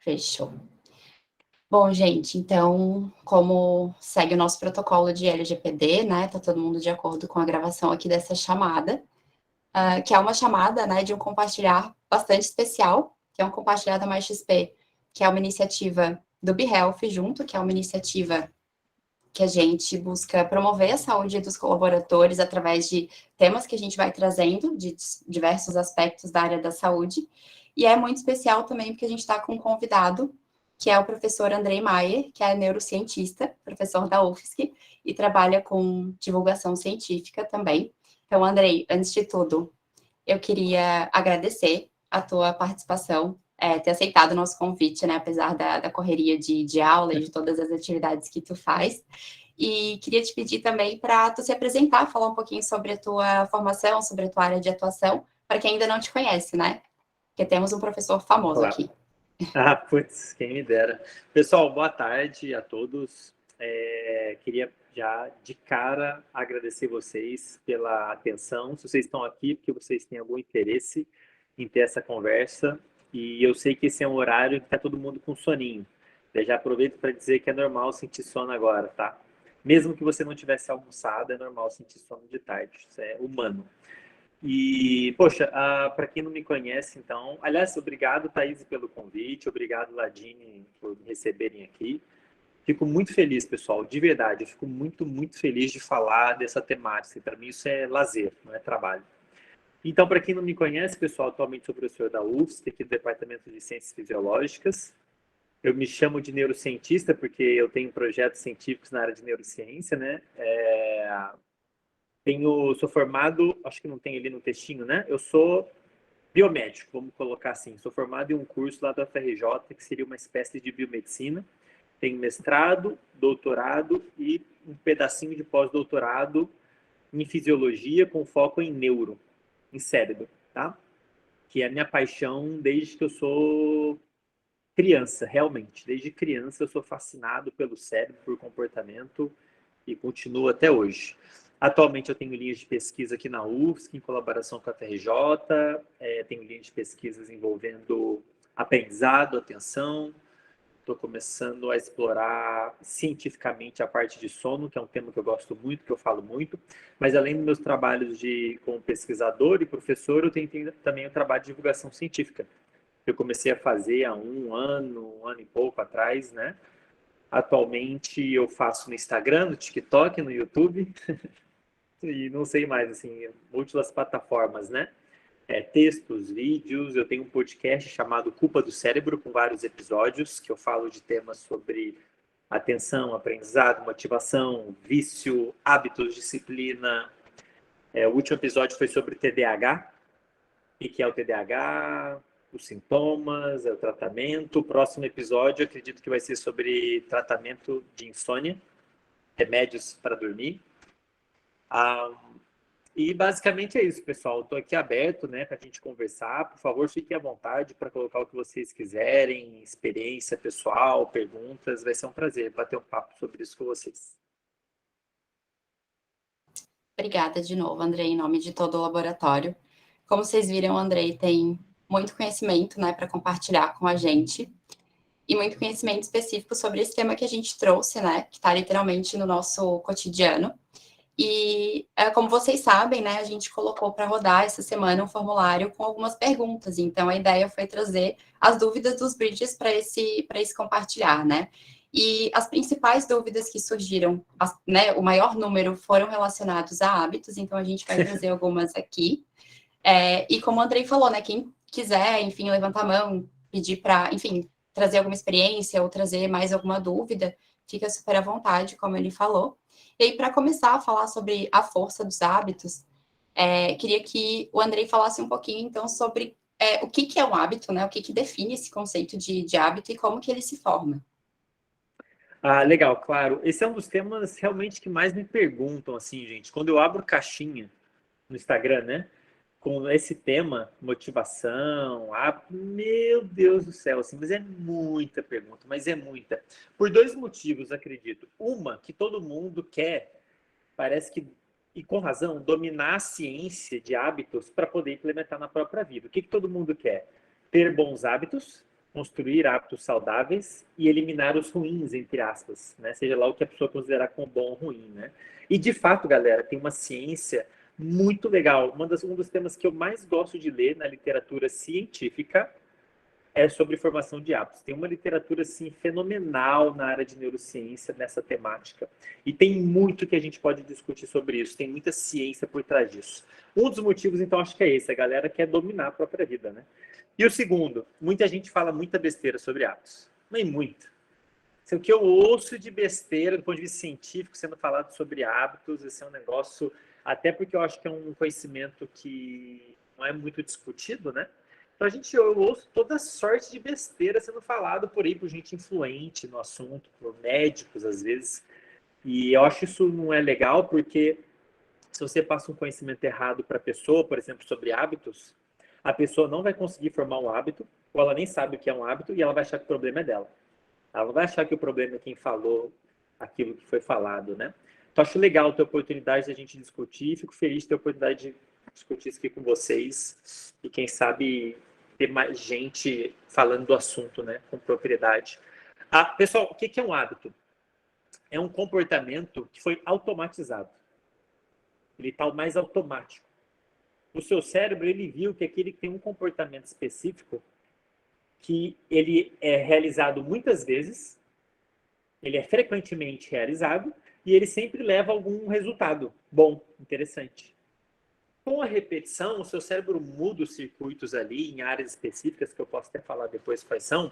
Fechou. Bom, gente, então, como segue o nosso protocolo de LGPD, né? Tá todo mundo de acordo com a gravação aqui dessa chamada, que é uma chamada, né, de um compartilhar bastante especial, que é um compartilhar da Mais XP, que é uma iniciativa do BeHealth junto, que é uma iniciativa que a gente busca promover a saúde dos colaboradores através de temas que a gente vai trazendo de diversos aspectos da área da saúde. E é muito especial também porque a gente está com um convidado, que é o professor Andrei Maier, que é neurocientista, professor da UFSC, e trabalha com divulgação científica também. Então, Andrei, antes de tudo, eu queria agradecer a tua participação, ter aceitado o nosso convite, né, apesar da correria de aula e de todas as atividades que tu faz. E queria te pedir também para tu se apresentar, falar um pouquinho sobre a tua formação, sobre a tua área de atuação, para quem ainda não te conhece, né? Porque temos um professor famoso Claro. aqui. Putz, quem me dera. Pessoal, boa tarde a todos. Queria já de cara agradecer vocês pela atenção. Se vocês estão aqui, porque vocês têm algum interesse em ter essa conversa. E eu sei que esse é um horário que está todo mundo com soninho. Eu já aproveito para dizer que é normal sentir sono agora, tá? Mesmo que você não tivesse almoçado, é normal sentir sono de tarde. Isso é humano. E, poxa, para quem não me conhece, então, aliás, obrigado, Thaís, pelo convite, obrigado, Ladine, por me receberem aqui. Fico muito feliz, pessoal, de verdade, eu fico muito, muito feliz de falar dessa temática. Para mim, isso é lazer, não é trabalho. Então, para quem não me conhece, pessoal, atualmente sou professor da UFSC, aqui do Departamento de Ciências Fisiológicas. Eu me chamo de neurocientista porque eu tenho projetos científicos na área de neurociência, né? Sou formado, acho que não tem ali no textinho, né? Eu sou biomédico, vamos colocar assim. Sou formado em um curso lá da UFRJ, que seria uma espécie de biomedicina. Tenho mestrado, doutorado e um pedacinho de pós-doutorado em fisiologia com foco em neuro, em cérebro, tá? Que é a minha paixão desde que eu sou criança, realmente. Desde criança eu sou fascinado pelo cérebro, por comportamento e continuo até hoje. Atualmente eu tenho linhas de pesquisa aqui na UFSC, em colaboração com a FRJ, tenho linhas de pesquisas envolvendo aprendizado, atenção. Estou começando a explorar cientificamente a parte de sono, que é um tema que eu gosto muito, que eu falo muito. Mas além dos meus trabalhos como pesquisador e professor, eu tenho também o trabalho de divulgação científica. Eu comecei a fazer há um ano e pouco atrás, né? Atualmente eu faço no Instagram, no TikTok, no YouTube e não sei mais, assim, múltiplas plataformas, né? Textos, vídeos, eu tenho um podcast chamado Culpa do Cérebro, com vários episódios, que eu falo de temas sobre atenção, aprendizado, motivação, vício, hábitos, disciplina. O último episódio foi sobre TDAH, o que é o TDAH, os sintomas, o tratamento. O próximo episódio, acredito que vai ser sobre tratamento de insônia, remédios para dormir. E basicamente é isso, pessoal. Estou aqui aberto, né, para a gente conversar. Por favor, fiquem à vontade para colocar o que vocês quiserem, experiência pessoal, perguntas. Vai ser um prazer bater um papo sobre isso com vocês. Obrigada de novo, Andrei, em nome de todo o laboratório. Como vocês viram, o Andrei tem muito conhecimento, né, para compartilhar com a gente. E muito conhecimento específico sobre esse tema que a gente trouxe, né, que está literalmente no nosso cotidiano. E, como vocês sabem, né, a gente colocou para rodar essa semana um formulário com algumas perguntas. Então, a ideia foi trazer as dúvidas dos bridges para esse compartilhar, né? E as principais dúvidas que surgiram, né, o maior número foram relacionados a hábitos, então a gente vai trazer algumas aqui. E como o Andrei falou, né, quem quiser, enfim, levantar a mão, pedir para, enfim, trazer alguma experiência ou trazer mais alguma dúvida, fica super à vontade, como ele falou. E aí, para começar a falar sobre a força dos hábitos, queria que o Andrei falasse um pouquinho, então, sobre o que é um hábito, né? O que define esse conceito de hábito e como que ele se forma. Legal, claro. Esse é um dos temas realmente que mais me perguntam, assim, gente. Quando eu abro caixinha no Instagram, né? Com esse tema, motivação, meu Deus do céu, assim, mas é muita pergunta, mas é muita. Por dois motivos, acredito. Uma, que todo mundo quer, parece que, e com razão, dominar a ciência de hábitos para poder implementar na própria vida. O que todo mundo quer? Ter bons hábitos construir hábitos saudáveis e eliminar os ruins, entre aspas, né? Seja lá o que a pessoa considerar como bom ou ruim, né? E, de fato, galera, tem uma ciência muito legal. Um dos temas que eu mais gosto de ler na literatura científica é sobre formação de hábitos. Tem uma literatura assim fenomenal na área de neurociência nessa temática. E tem muito que a gente pode discutir sobre isso. Tem muita ciência por trás disso. Um dos motivos, então, acho que é esse. A galera quer dominar a própria vida, né? E o segundo, muita gente fala muita besteira sobre hábitos. Nem muito. O que eu ouço de besteira, do ponto de vista científico, sendo falado sobre hábitos, esse é um negócio, até porque eu acho que é um conhecimento que não é muito discutido, né? Então eu ouço toda sorte de besteira sendo falado por aí por gente influente no assunto, por médicos às vezes. E eu acho isso não é legal, porque se você passa um conhecimento errado para a pessoa, por exemplo, sobre hábitos, a pessoa não vai conseguir formar um hábito, ou ela nem sabe o que é um hábito, e ela vai achar que o problema é dela. Ela não vai achar que o problema é quem falou aquilo que foi falado, né? Então, acho legal ter a oportunidade de a gente discutir, fico feliz de ter a oportunidade de discutir isso aqui com vocês, e quem sabe ter mais gente falando do assunto, né, com propriedade. Pessoal, o que é um hábito? É um comportamento que foi automatizado. Ele está mais automático. O seu cérebro, ele viu que aquele que tem um comportamento específico, que ele é realizado muitas vezes, ele é frequentemente realizado, e ele sempre leva algum resultado bom, interessante. Com a repetição, o seu cérebro muda os circuitos ali em áreas específicas, que eu posso até falar depois quais são,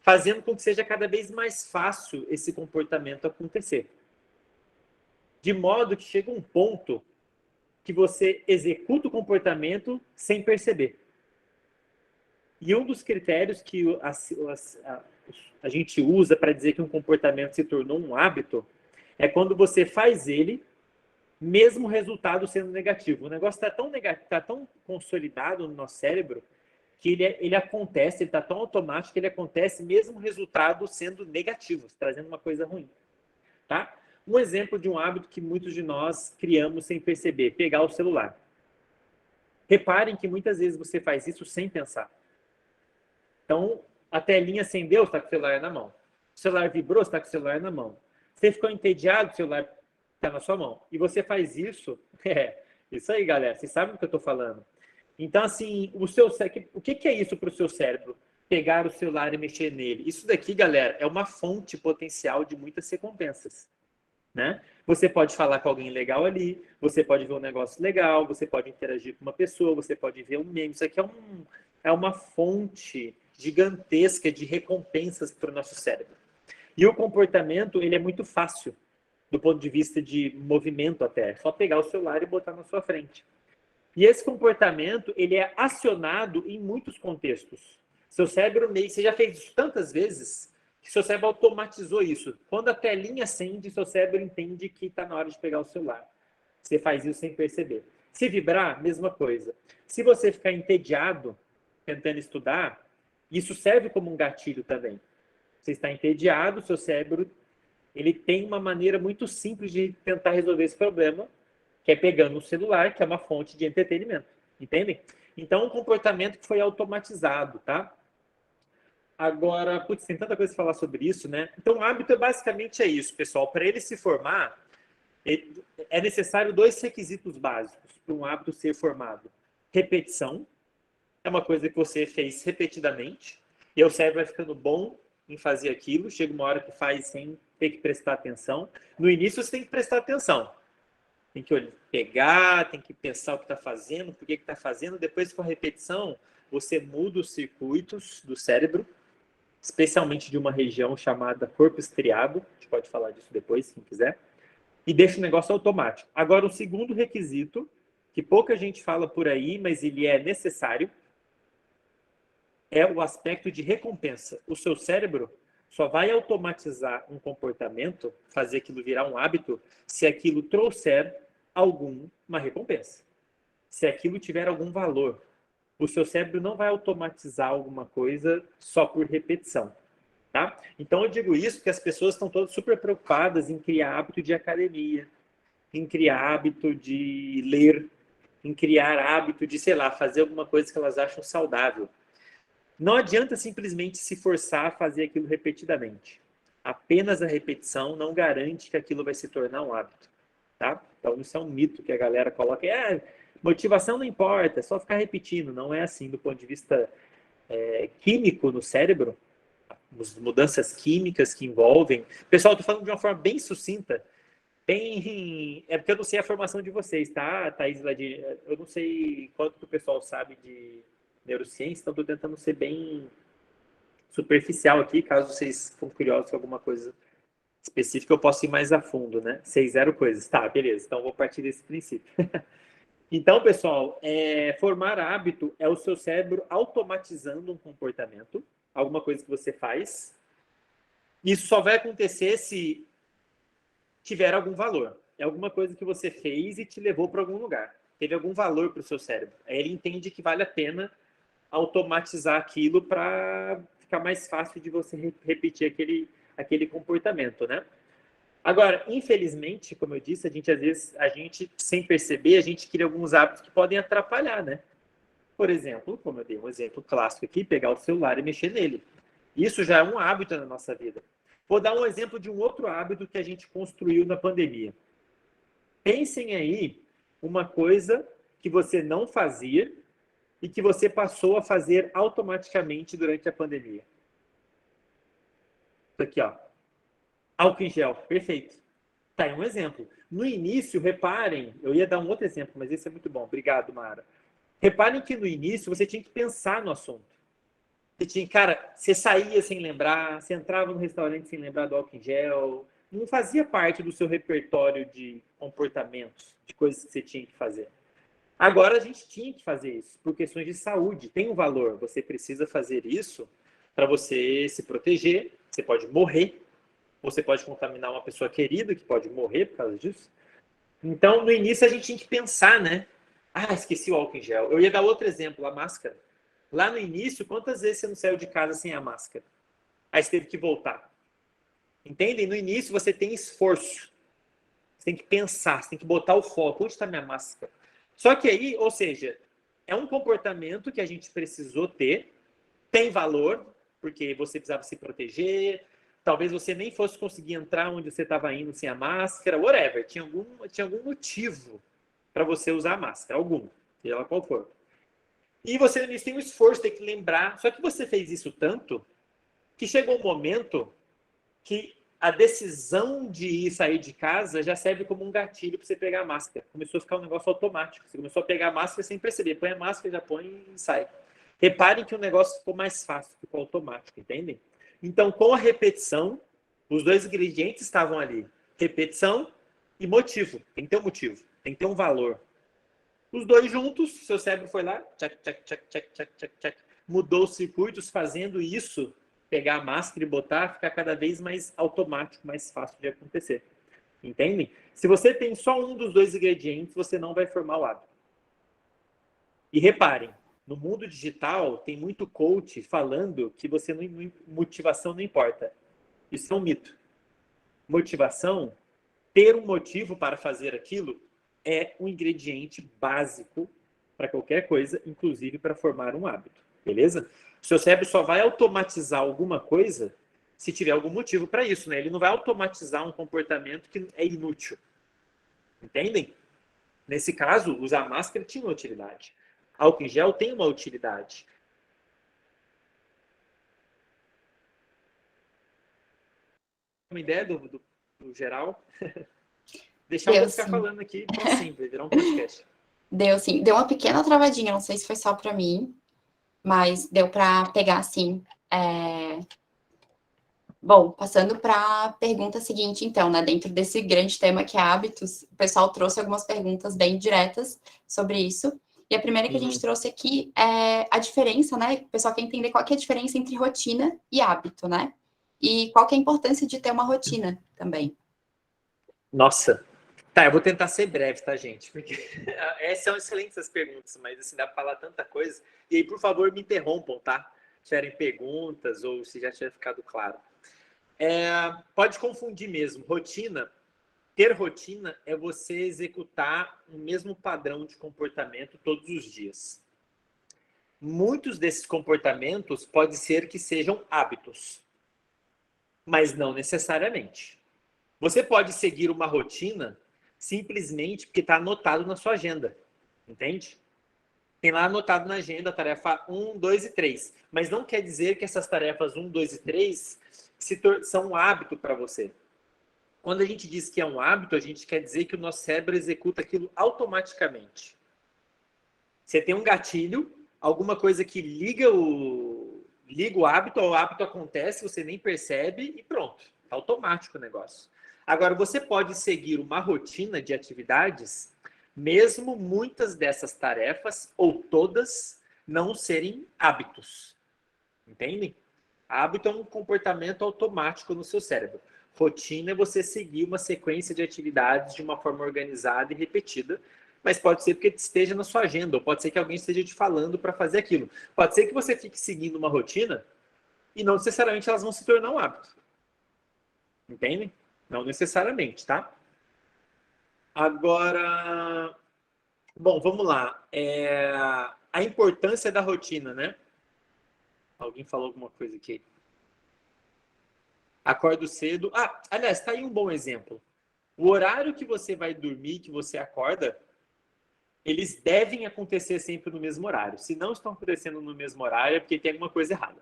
fazendo com que seja cada vez mais fácil esse comportamento acontecer. De modo que chega um ponto que você executa o comportamento sem perceber. E um dos critérios que a gente usa para dizer que um comportamento se tornou um hábito é quando você faz ele, mesmo o resultado sendo negativo. O negócio está tão consolidado no nosso cérebro que ele acontece, ele está tão automático que ele acontece mesmo o resultado sendo negativo, trazendo uma coisa ruim. Tá? Um exemplo de um hábito que muitos de nós criamos sem perceber, pegar o celular. Reparem que muitas vezes você faz isso sem pensar. Então, a telinha acendeu, você está com o celular na mão. O celular vibrou, você está com o celular na mão. Você ficou entediado, o celular está na sua mão. E você faz isso, isso aí, galera, vocês sabem do que eu estou falando. Então, assim, o que é isso para o seu cérebro? Pegar o celular e mexer nele. Isso daqui, galera, é uma fonte potencial de muitas recompensas. Né? Você pode falar com alguém legal ali, você pode ver um negócio legal, você pode interagir com uma pessoa, você pode ver um meme. Isso aqui é uma fonte gigantesca de recompensas para o nosso cérebro. E o comportamento, ele é muito fácil, do ponto de vista de movimento até. É só pegar o celular e botar na sua frente. E esse comportamento, ele é acionado em muitos contextos. Seu cérebro meio... Você já fez isso tantas vezes que seu cérebro automatizou isso. Quando a telinha acende, seu cérebro entende que está na hora de pegar o celular. Você faz isso sem perceber. Se vibrar, mesma coisa. Se você ficar entediado tentando estudar, isso serve como um gatilho também. Você está entediado, seu cérebro ele tem uma maneira muito simples de tentar resolver esse problema, que é pegando o celular, que é uma fonte de entretenimento. Entendem? Então, um comportamento que foi automatizado, tá? Agora, putz, tem tanta coisa para falar sobre isso, né? Então, o hábito basicamente é isso, pessoal. Para ele se formar, é necessário dois requisitos básicos para um hábito ser formado. Repetição, é uma coisa que você fez repetidamente, e o cérebro vai ficando bom em fazer aquilo, chega uma hora que faz sem ter que prestar atenção. No início você tem que prestar atenção. Tem que pegar, tem que pensar o que está fazendo, por que está fazendo. Depois, com a repetição, você muda os circuitos do cérebro, especialmente de uma região chamada corpo estriado, a gente pode falar disso depois, quem quiser, e deixa o negócio automático. Agora, o segundo requisito, que pouca gente fala por aí, mas ele é necessário, é o aspecto de recompensa. O seu cérebro só vai automatizar um comportamento, fazer aquilo virar um hábito, se aquilo trouxer alguma recompensa. Se aquilo tiver algum valor. O seu cérebro não vai automatizar alguma coisa só por repetição. Tá? Então eu digo isso porque as pessoas estão todas super preocupadas em criar hábito de academia, em criar hábito de ler, em criar hábito de, sei lá, fazer alguma coisa que elas acham saudável. Não adianta simplesmente se forçar a fazer aquilo repetidamente. Apenas a repetição não garante que aquilo vai se tornar um hábito, tá? Então isso é um mito que a galera coloca. Motivação não importa, é só ficar repetindo. Não é assim do ponto de vista químico no cérebro, as mudanças químicas que envolvem. Pessoal, estou falando de uma forma bem sucinta. É porque eu não sei a formação de vocês, tá, Thaís? Eu não sei quanto que o pessoal sabe de neurociência, então estou tentando ser bem superficial aqui, caso vocês ficam curiosos com alguma coisa específica, eu posso ir mais a fundo, né? 6-0 coisas. Tá, beleza. Então, vou partir desse princípio. Então, pessoal, formar hábito é o seu cérebro automatizando um comportamento, alguma coisa que você faz. Isso só vai acontecer se tiver algum valor. É alguma coisa que você fez e te levou para algum lugar. Teve algum valor para o seu cérebro. Aí ele entende que vale a pena automatizar aquilo para ficar mais fácil de você repetir aquele comportamento, né? Agora, infelizmente, como eu disse, às vezes, sem perceber, a gente cria alguns hábitos que podem atrapalhar, né? Por exemplo, como eu dei um exemplo clássico aqui, pegar o celular e mexer nele. Isso já é um hábito na nossa vida. Vou dar um exemplo de um outro hábito que a gente construiu na pandemia. Pensem aí uma coisa que você não fazia e que você passou a fazer automaticamente durante a pandemia. Isso aqui, ó. Álcool em gel. Perfeito. Tá aí um exemplo. No início, reparem, eu ia dar um outro exemplo, mas esse é muito bom. Obrigado, Mara. Reparem que no início você tinha que pensar no assunto. Você saía sem lembrar, você entrava no restaurante sem lembrar do álcool em gel. Não fazia parte do seu repertório de comportamentos, de coisas que você tinha que fazer. Agora a gente tinha que fazer isso por questões de saúde. Tem um valor. Você precisa fazer isso para você se proteger. Você pode morrer. Você pode contaminar uma pessoa querida que pode morrer por causa disso. Então, no início, a gente tinha que pensar, né? Esqueci o álcool em gel. Eu ia dar outro exemplo, a máscara. Lá no início, quantas vezes você não saiu de casa sem a máscara? Aí você teve que voltar. Entendem? No início, você tem esforço. Você tem que pensar, você tem que botar o foco. Onde está minha máscara? Só que aí, ou seja, é um comportamento que a gente precisou ter, tem valor, porque você precisava se proteger, talvez você nem fosse conseguir entrar onde você estava indo sem a máscara, whatever. Tinha algum motivo para você usar a máscara, algum, seja lá qual for. E você tem um esforço, tem que lembrar. Só que você fez isso tanto que chegou um momento que a decisão de ir sair de casa já serve como um gatilho para você pegar a máscara. Começou a ficar um negócio automático. Você começou a pegar a máscara sem perceber. Põe a máscara, já põe e sai. Reparem que o negócio ficou mais fácil, ficou automático, entendem? Então, com a repetição, os dois ingredientes estavam ali. Repetição e motivo. Tem que ter um motivo, tem que ter um valor. Os dois juntos, seu cérebro foi lá, tchac, tchac, tchac, tchac, tchac, tchac, tchac, mudou os circuitos, fazendo isso, pegar a máscara e botar, ficar cada vez mais automático, mais fácil de acontecer. Entendem? Se você tem só um dos dois ingredientes, você não vai formar o hábito. E reparem, no mundo digital, tem muito coach falando que motivação não importa. Isso é um mito. Motivação, ter um motivo para fazer aquilo, é um ingrediente básico para qualquer coisa, inclusive para formar um hábito. Beleza? O seu cérebro só vai automatizar alguma coisa se tiver algum motivo para isso, né? Ele não vai automatizar um comportamento que é inútil. Entendem? Nesse caso, usar máscara tinha uma utilidade. Álcool em gel tem uma utilidade. Uma ideia do geral? Deixar eu ficar falando aqui, assim, vai virar um podcast. Deu, sim. Deu uma pequena travadinha, não sei se foi só para mim, mas deu para pegar, assim. Bom, passando para a pergunta seguinte, então, né? Dentro desse grande tema que é hábitos, o pessoal trouxe algumas perguntas bem diretas sobre isso. E a primeira que a gente trouxe aqui é a diferença, né? O pessoal quer entender qual que é a diferença entre rotina e hábito, né? E qual que é a importância de ter uma rotina também. Nossa. Tá, eu vou tentar ser breve, tá, gente? Porque são excelentes as perguntas, mas assim, dá para falar tanta coisa. E aí, por favor, me interrompam, tá? Se tiverem perguntas ou se já tiver ficado claro. Pode confundir mesmo. Ter rotina é você executar o mesmo padrão de comportamento todos os dias. muitos desses comportamentos pode ser que sejam hábitos, mas não necessariamente. Você pode seguir uma rotina simplesmente porque está anotado na sua agenda, entende? Tem lá anotado na agenda a tarefa 1, 2 e 3, mas não quer dizer que essas tarefas 1, 2 e 3 são um hábito para você. Quando a gente diz que é um hábito, a gente quer dizer que o nosso cérebro executa aquilo automaticamente. Você tem um gatilho, alguma coisa que liga o hábito, o hábito acontece, você nem percebe e pronto. É automático o negócio. Agora, você pode seguir uma rotina de atividades, mesmo muitas dessas tarefas, ou todas, não serem hábitos. Entendem? Hábito é um comportamento automático no seu cérebro. Rotina é você seguir uma sequência de atividades de uma forma organizada e repetida, mas pode ser porque esteja na sua agenda, ou pode ser que alguém esteja te falando para fazer aquilo. Pode ser que você fique seguindo uma rotina e não necessariamente elas vão se tornar um hábito. Entendem? Não necessariamente, tá? Agora, bom, vamos lá. A importância da rotina, né? Alguém falou alguma coisa aqui? Acordo cedo. Ah, aliás, tá aí um bom exemplo. O horário que você vai dormir, que você acorda, eles devem acontecer sempre no mesmo horário. Se não estão acontecendo no mesmo horário, é porque tem alguma coisa errada.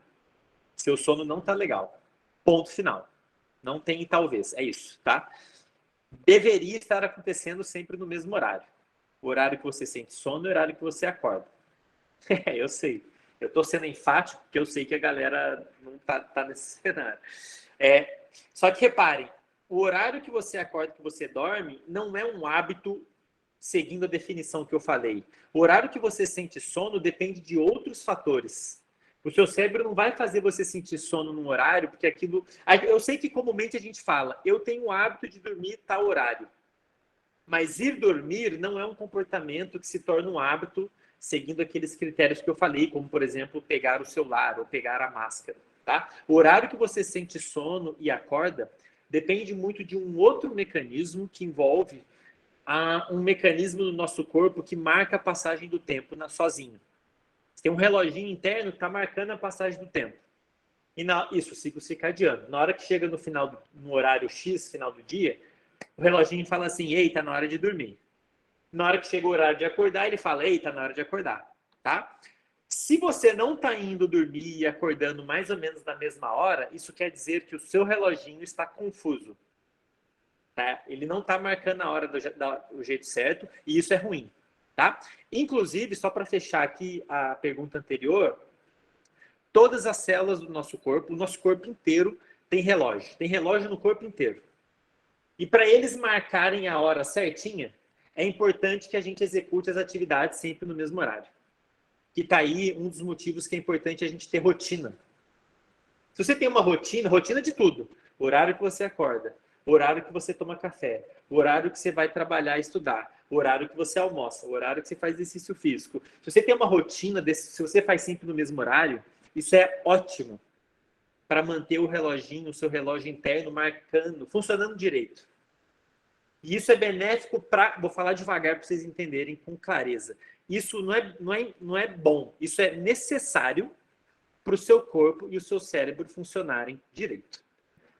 Seu sono não tá legal. Ponto final. Não tem talvez. É isso, tá? Deveria estar acontecendo sempre no mesmo horário. O horário que você sente sono e o horário que você acorda. Eu sei. Eu tô sendo enfático porque eu sei que a galera não tá nesse cenário. Só que reparem, o horário que você acorda, que você dorme, não é um hábito seguindo a definição que eu falei. O horário que você sente sono depende de outros fatores. O seu cérebro não vai fazer você sentir sono num horário, porque aquilo... Eu sei que comumente a gente fala, eu tenho o hábito de dormir tal horário. Mas ir dormir não é um comportamento que se torna um hábito seguindo aqueles critérios que eu falei, como, por exemplo, pegar o celular ou pegar a máscara. Tá? O horário que você sente sono e acorda depende muito de um outro mecanismo que envolve um mecanismo no nosso corpo que marca a passagem do tempo sozinho. Você tem um reloginho interno que está marcando a passagem do tempo. Isso, ciclo circadiano. Na hora que chega no horário X, final do dia, o reloginho fala assim, ei, tá na hora de dormir. Na hora que chega o horário de acordar, ele fala, ei, tá na hora de acordar. Tá? Se você não está indo dormir e acordando mais ou menos na mesma hora, isso quer dizer que o seu reloginho está confuso. Tá? Ele não está marcando a hora do jeito certo e isso é ruim. Tá? Inclusive, só para fechar aqui a pergunta anterior, todas as células do nosso corpo, o nosso corpo inteiro tem relógio. Tem relógio no corpo inteiro. E para eles marcarem a hora certinha, é importante que a gente execute as atividades sempre no mesmo horário. Que está aí um dos motivos que é importante a gente ter rotina. Se você tem uma rotina de tudo, o horário que você acorda, o horário que você toma café, o horário que você vai trabalhar e estudar, o horário que você almoça, o horário que você faz exercício físico. Se você tem uma rotina, se você faz sempre no mesmo horário, isso é ótimo para manter o reloginho, o seu relógio interno marcando, funcionando direito. E isso é benéfico vou falar devagar para vocês entenderem com clareza. Isso não é bom, isso é necessário para o seu corpo e o seu cérebro funcionarem direito.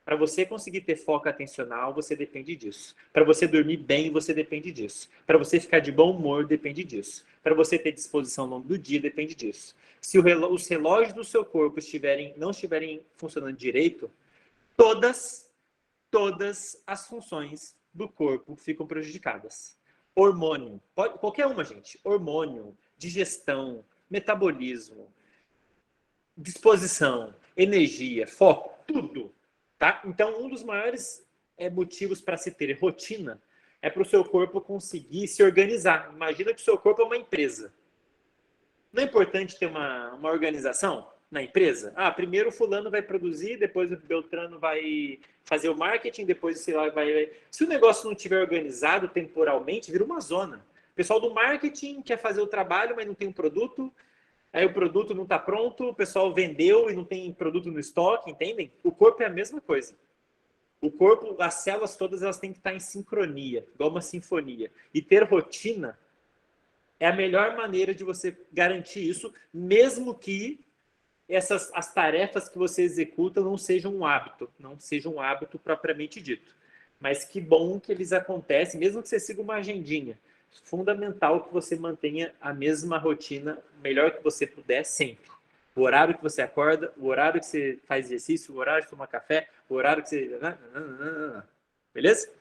Para você conseguir ter foco atencional, você depende disso. Para você dormir bem, você depende disso. Para você ficar de bom humor, depende disso. Para você ter disposição ao longo do dia, depende disso. Se os relógios do seu corpo não estiverem funcionando direito, todas as funções do corpo ficam prejudicadas. Hormônio, qualquer uma, gente. Hormônio, digestão, metabolismo, disposição, energia, foco, tudo. Tá? Então, um dos maiores motivos para se ter rotina é para o seu corpo conseguir se organizar. Imagina que o seu corpo é uma empresa. Não é importante ter uma organização na empresa? Primeiro o fulano vai produzir, depois o Beltrano vai fazer o marketing, depois sei lá, vai... Se o negócio não estiver organizado temporalmente, vira uma zona. O pessoal do marketing quer fazer o trabalho, mas não tem um produto. Aí o produto não está pronto, o pessoal vendeu e não tem produto no estoque, entendem? O corpo é a mesma coisa. O corpo, as células todas, elas têm que estar em sincronia, igual uma sinfonia. E ter rotina É a melhor maneira de você garantir isso, mesmo que as tarefas que você executa não sejam um hábito propriamente dito. Mas que bom que eles acontecem, mesmo que você siga uma agendinha. Fundamental que você mantenha a mesma rotina, o melhor que você puder, sempre. O horário que você acorda, o horário que você faz exercício, o horário que você toma café, o horário que você... Beleza?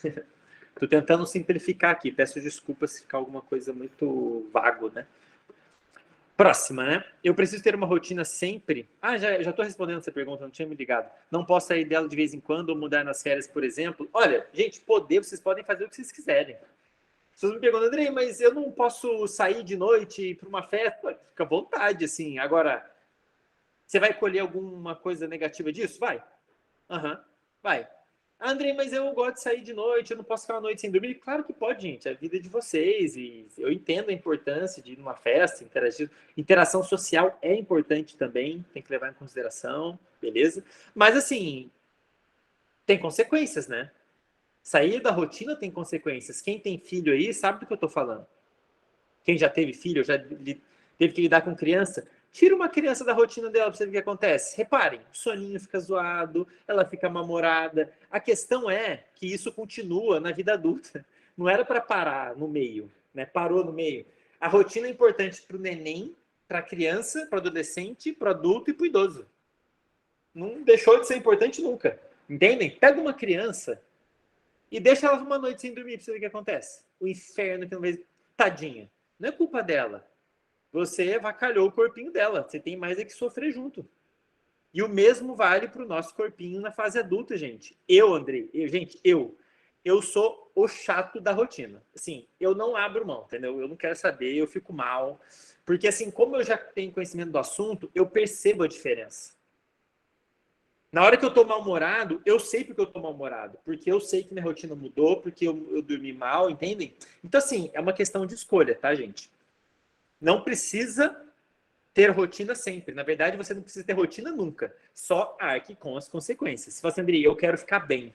Estou tentando simplificar aqui. Peço desculpas se ficar alguma coisa muito vago, né? Próxima, né? Eu preciso ter uma rotina sempre. Ah, já estou respondendo essa pergunta, não tinha me ligado. Não posso sair dela de vez em quando ou mudar nas férias, por exemplo. Olha, gente, vocês podem fazer o que vocês quiserem. Vocês me perguntam, Andrei, mas eu não posso sair de noite e ir para uma festa? Fica à vontade, assim. Agora, você vai colher alguma coisa negativa disso? Vai. Vai. Andrei, mas eu gosto de sair de noite, eu não posso ficar uma noite sem dormir. Claro que pode, gente, é a vida de vocês. E eu entendo a importância de ir numa festa, interagir. Interação social é importante também, tem que levar em consideração, beleza? Mas, assim, tem consequências, né? Sair da rotina tem consequências. Quem tem filho aí sabe do que eu tô falando. Quem já teve filho, já teve que lidar com criança, tira uma criança da rotina dela para você ver o que acontece. Reparem, o soninho fica zoado, ela fica mal-humorada. A questão é que isso continua na vida adulta. Não era para parar no meio, né? Parou no meio. A rotina é importante para o neném, para a criança, para o adolescente, para o adulto e para o idoso. Não deixou de ser importante nunca. Entendem? Pega uma criança e deixa ela uma noite sem dormir para você ver o que acontece. O inferno que não vê. Tadinha. Não é culpa dela. Você avacalhou o corpinho dela. Você tem mais é que sofrer junto. E o mesmo vale para o nosso corpinho na fase adulta, gente. Andrei, eu sou o chato da rotina. Assim, eu não abro mão, entendeu? Eu não quero saber, eu fico mal. Porque, assim, como eu já tenho conhecimento do assunto, eu percebo a diferença. Na hora que eu tô mal-humorado, eu sei porque eu tô mal-humorado. Porque eu sei que minha rotina mudou, porque eu dormi mal, entendem? Então, assim, é uma questão de escolha, tá, gente? Não precisa ter rotina sempre. Na verdade, você não precisa ter rotina nunca. Só arque com as consequências. Se você, Andrei, eu quero ficar bem,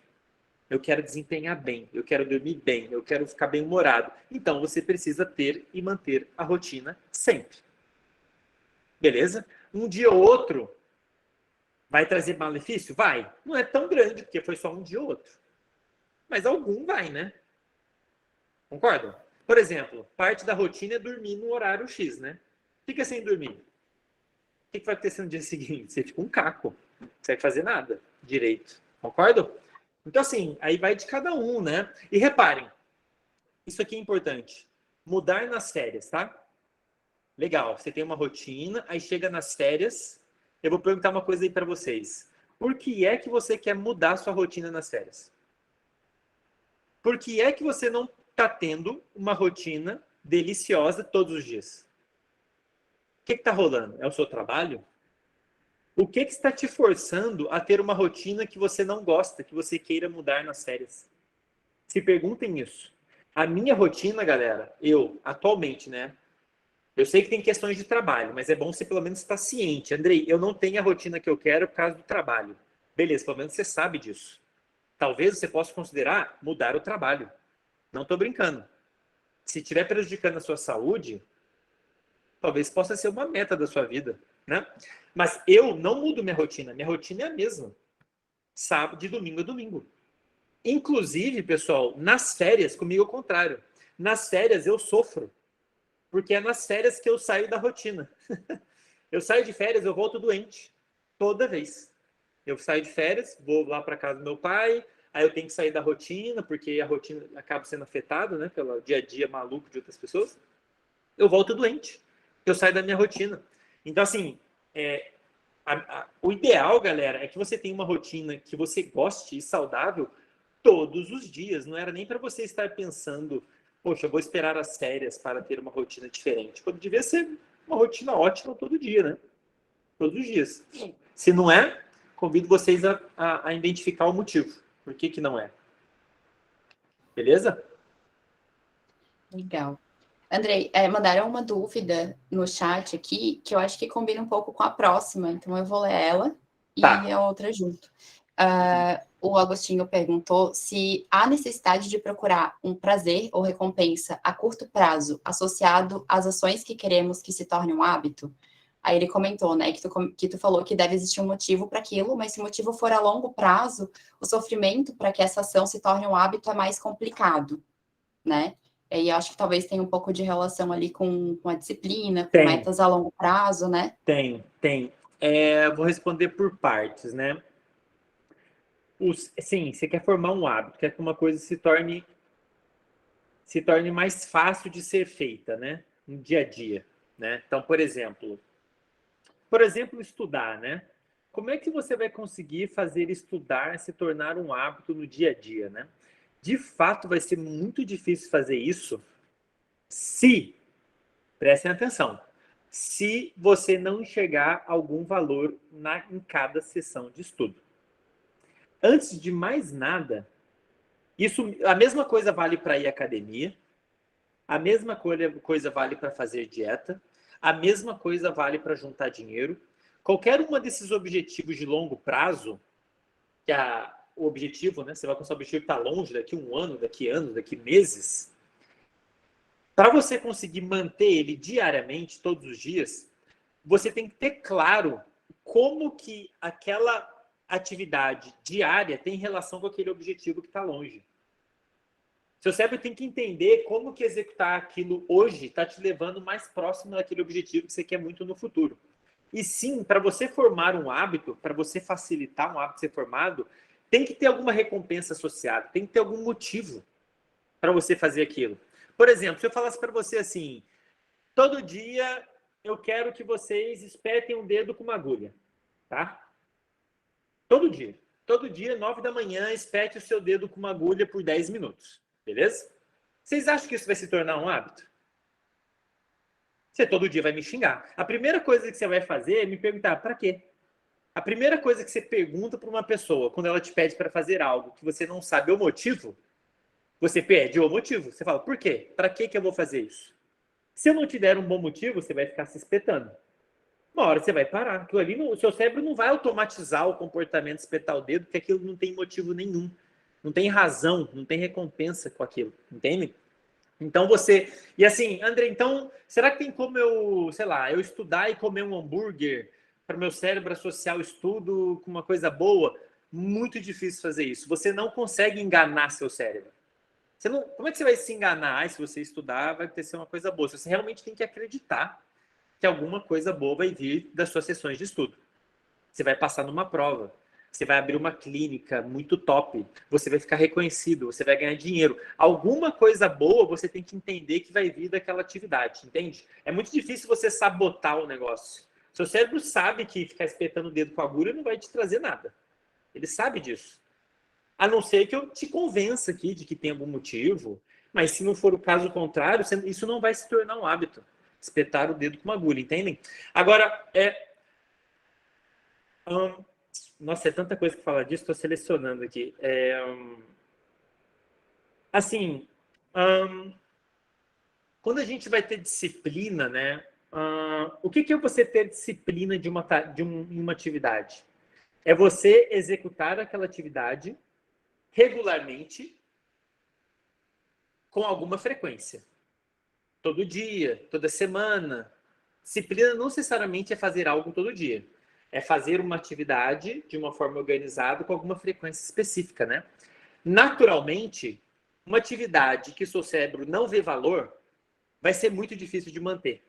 eu quero desempenhar bem, eu quero dormir bem, eu quero ficar bem-humorado. Então, você precisa ter e manter a rotina sempre. Beleza? Um dia ou outro vai trazer malefício? Vai. Não é tão grande, porque foi só um dia ou outro. Mas algum vai, né? Concordam? Por exemplo, parte da rotina é dormir no horário X, né? Fica sem dormir. O que vai acontecer no dia seguinte? Você fica um caco. Não consegue fazer nada direito. Concordam? Então, assim, aí vai de cada um, né? E reparem, isso aqui é importante. Mudar nas férias, tá? Legal, você tem uma rotina, aí chega nas férias. Eu vou perguntar uma coisa aí para vocês. Por que é que você quer mudar sua rotina nas férias? Por que é que você não está tendo uma rotina deliciosa todos os dias? O que está rolando? É o seu trabalho? O que está te forçando a ter uma rotina que você não gosta, que você queira mudar nas férias? Se perguntem isso. A minha rotina, galera, atualmente, né? Eu sei que tem questões de trabalho, mas é bom você pelo menos estar ciente. Andrei, eu não tenho a rotina que eu quero por causa do trabalho. Beleza, pelo menos você sabe disso. Talvez você possa considerar mudar o trabalho. Não estou brincando. Se estiver prejudicando a sua saúde, talvez possa ser uma meta da sua vida, né? Mas eu não mudo minha rotina. Minha rotina é a mesma. Sábado, de domingo a domingo. Inclusive, pessoal, nas férias, comigo é o contrário. Nas férias eu sofro. Porque é nas férias que eu saio da rotina. Eu saio de férias, eu volto doente. Toda vez. Eu saio de férias, vou lá para casa do meu pai, aí eu tenho que sair da rotina, porque a rotina acaba sendo afetada, né, pelo dia a dia maluco de outras pessoas. Eu volto doente. Eu saio da minha rotina. Então, assim, o ideal, galera, é que você tenha uma rotina que você goste e saudável todos os dias. Não era nem para você estar pensando, poxa, eu vou esperar as férias para ter uma rotina diferente. Quando devia ser uma rotina ótima todo dia, né? Todos os dias. Se não é, convido vocês a identificar o motivo. Por que não é? Beleza? Legal. Andrei, mandaram uma dúvida no chat aqui, que eu acho que combina um pouco com a próxima, então eu vou ler ela e Tá. a outra junto. o Agostinho perguntou se há necessidade de procurar um prazer ou recompensa a curto prazo associado às ações que queremos que se torne um hábito. Aí ele comentou, né, que tu falou que deve existir um motivo para aquilo, mas se o motivo for a longo prazo, o sofrimento para que essa ação se torne um hábito é mais complicado, né? E eu acho que talvez tenha um pouco de relação ali com a disciplina, com Tem, metas a longo prazo, né? tem. Vou responder por partes, né? Sim, você quer formar um hábito, quer que uma coisa se torne mais fácil de ser feita, né? No dia a dia, né? Então, por exemplo, estudar, né? Como é que você vai conseguir fazer estudar se tornar um hábito no dia a dia, né? De fato, vai ser muito difícil fazer isso se, prestem atenção, se você não enxergar algum valor em cada sessão de estudo. Antes de mais nada, a mesma coisa vale para ir à academia, a mesma coisa vale para fazer dieta, a mesma coisa vale para juntar dinheiro. Qualquer uma desses objetivos de longo prazo, o objetivo, né? Você vai com o objetivo que está longe, daqui um ano, daqui anos, daqui meses. Para você conseguir manter ele diariamente, todos os dias, você tem que ter claro como que aquela atividade diária tem relação com aquele objetivo que está longe. Seu cérebro tem que entender como que executar aquilo hoje está te levando mais próximo daquele objetivo que você quer muito no futuro. E sim, para você formar um hábito, para você facilitar um hábito ser formado, tem que ter alguma recompensa associada, tem que ter algum motivo para você fazer aquilo. Por exemplo, se eu falasse para você assim, todo dia eu quero que vocês espetem um dedo com uma agulha, tá? Todo dia. Todo dia, 9 da manhã, espete o seu dedo com uma agulha por 10 minutos. Beleza? Vocês acham que isso vai se tornar um hábito? Você todo dia vai me xingar. A primeira coisa que você vai fazer é me perguntar, para quê? A primeira coisa que você pergunta para uma pessoa, quando ela te pede para fazer algo que você não sabe o motivo, você pede o motivo. Você fala, por quê? Para que eu vou fazer isso? Se eu não te der um bom motivo, você vai ficar se espetando. Uma hora você vai parar. Aquilo ali, o seu cérebro não vai automatizar o comportamento de espetar o dedo, porque aquilo não tem motivo nenhum. Não tem razão, não tem recompensa com aquilo. Entende? Então você. E assim, André, então, será que tem como eu, sei lá, eu estudar e comer um hambúrguer para o meu cérebro associar o estudo com uma coisa boa? Muito difícil fazer isso. Você não consegue enganar seu cérebro. Você não, como é que você vai se enganar? Se você estudar, vai ter ser uma coisa boa. Você realmente tem que acreditar que alguma coisa boa vai vir das suas sessões de estudo. Você vai passar numa prova. Você vai abrir uma clínica muito top. Você vai ficar reconhecido. Você vai ganhar dinheiro. Alguma coisa boa você tem que entender que vai vir daquela atividade, entende? É muito difícil você sabotar o negócio. Seu cérebro sabe que ficar espetando o dedo com a agulha não vai te trazer nada. Ele sabe disso. A não ser que eu te convença aqui de que tem algum motivo. Mas se não for o caso contrário, isso não vai se tornar um hábito. Espetar o dedo com uma agulha, entendem? Agora, nossa, é tanta coisa que falar disso, estou selecionando aqui. Assim, quando a gente vai ter disciplina, né? O que é você ter disciplina de uma atividade? É você executar aquela atividade regularmente com alguma frequência. Todo dia, toda semana. Disciplina não necessariamente é fazer algo todo dia. É fazer uma atividade de uma forma organizada com alguma frequência específica, né? Naturalmente, uma atividade que o seu cérebro não vê valor vai ser muito difícil de manter.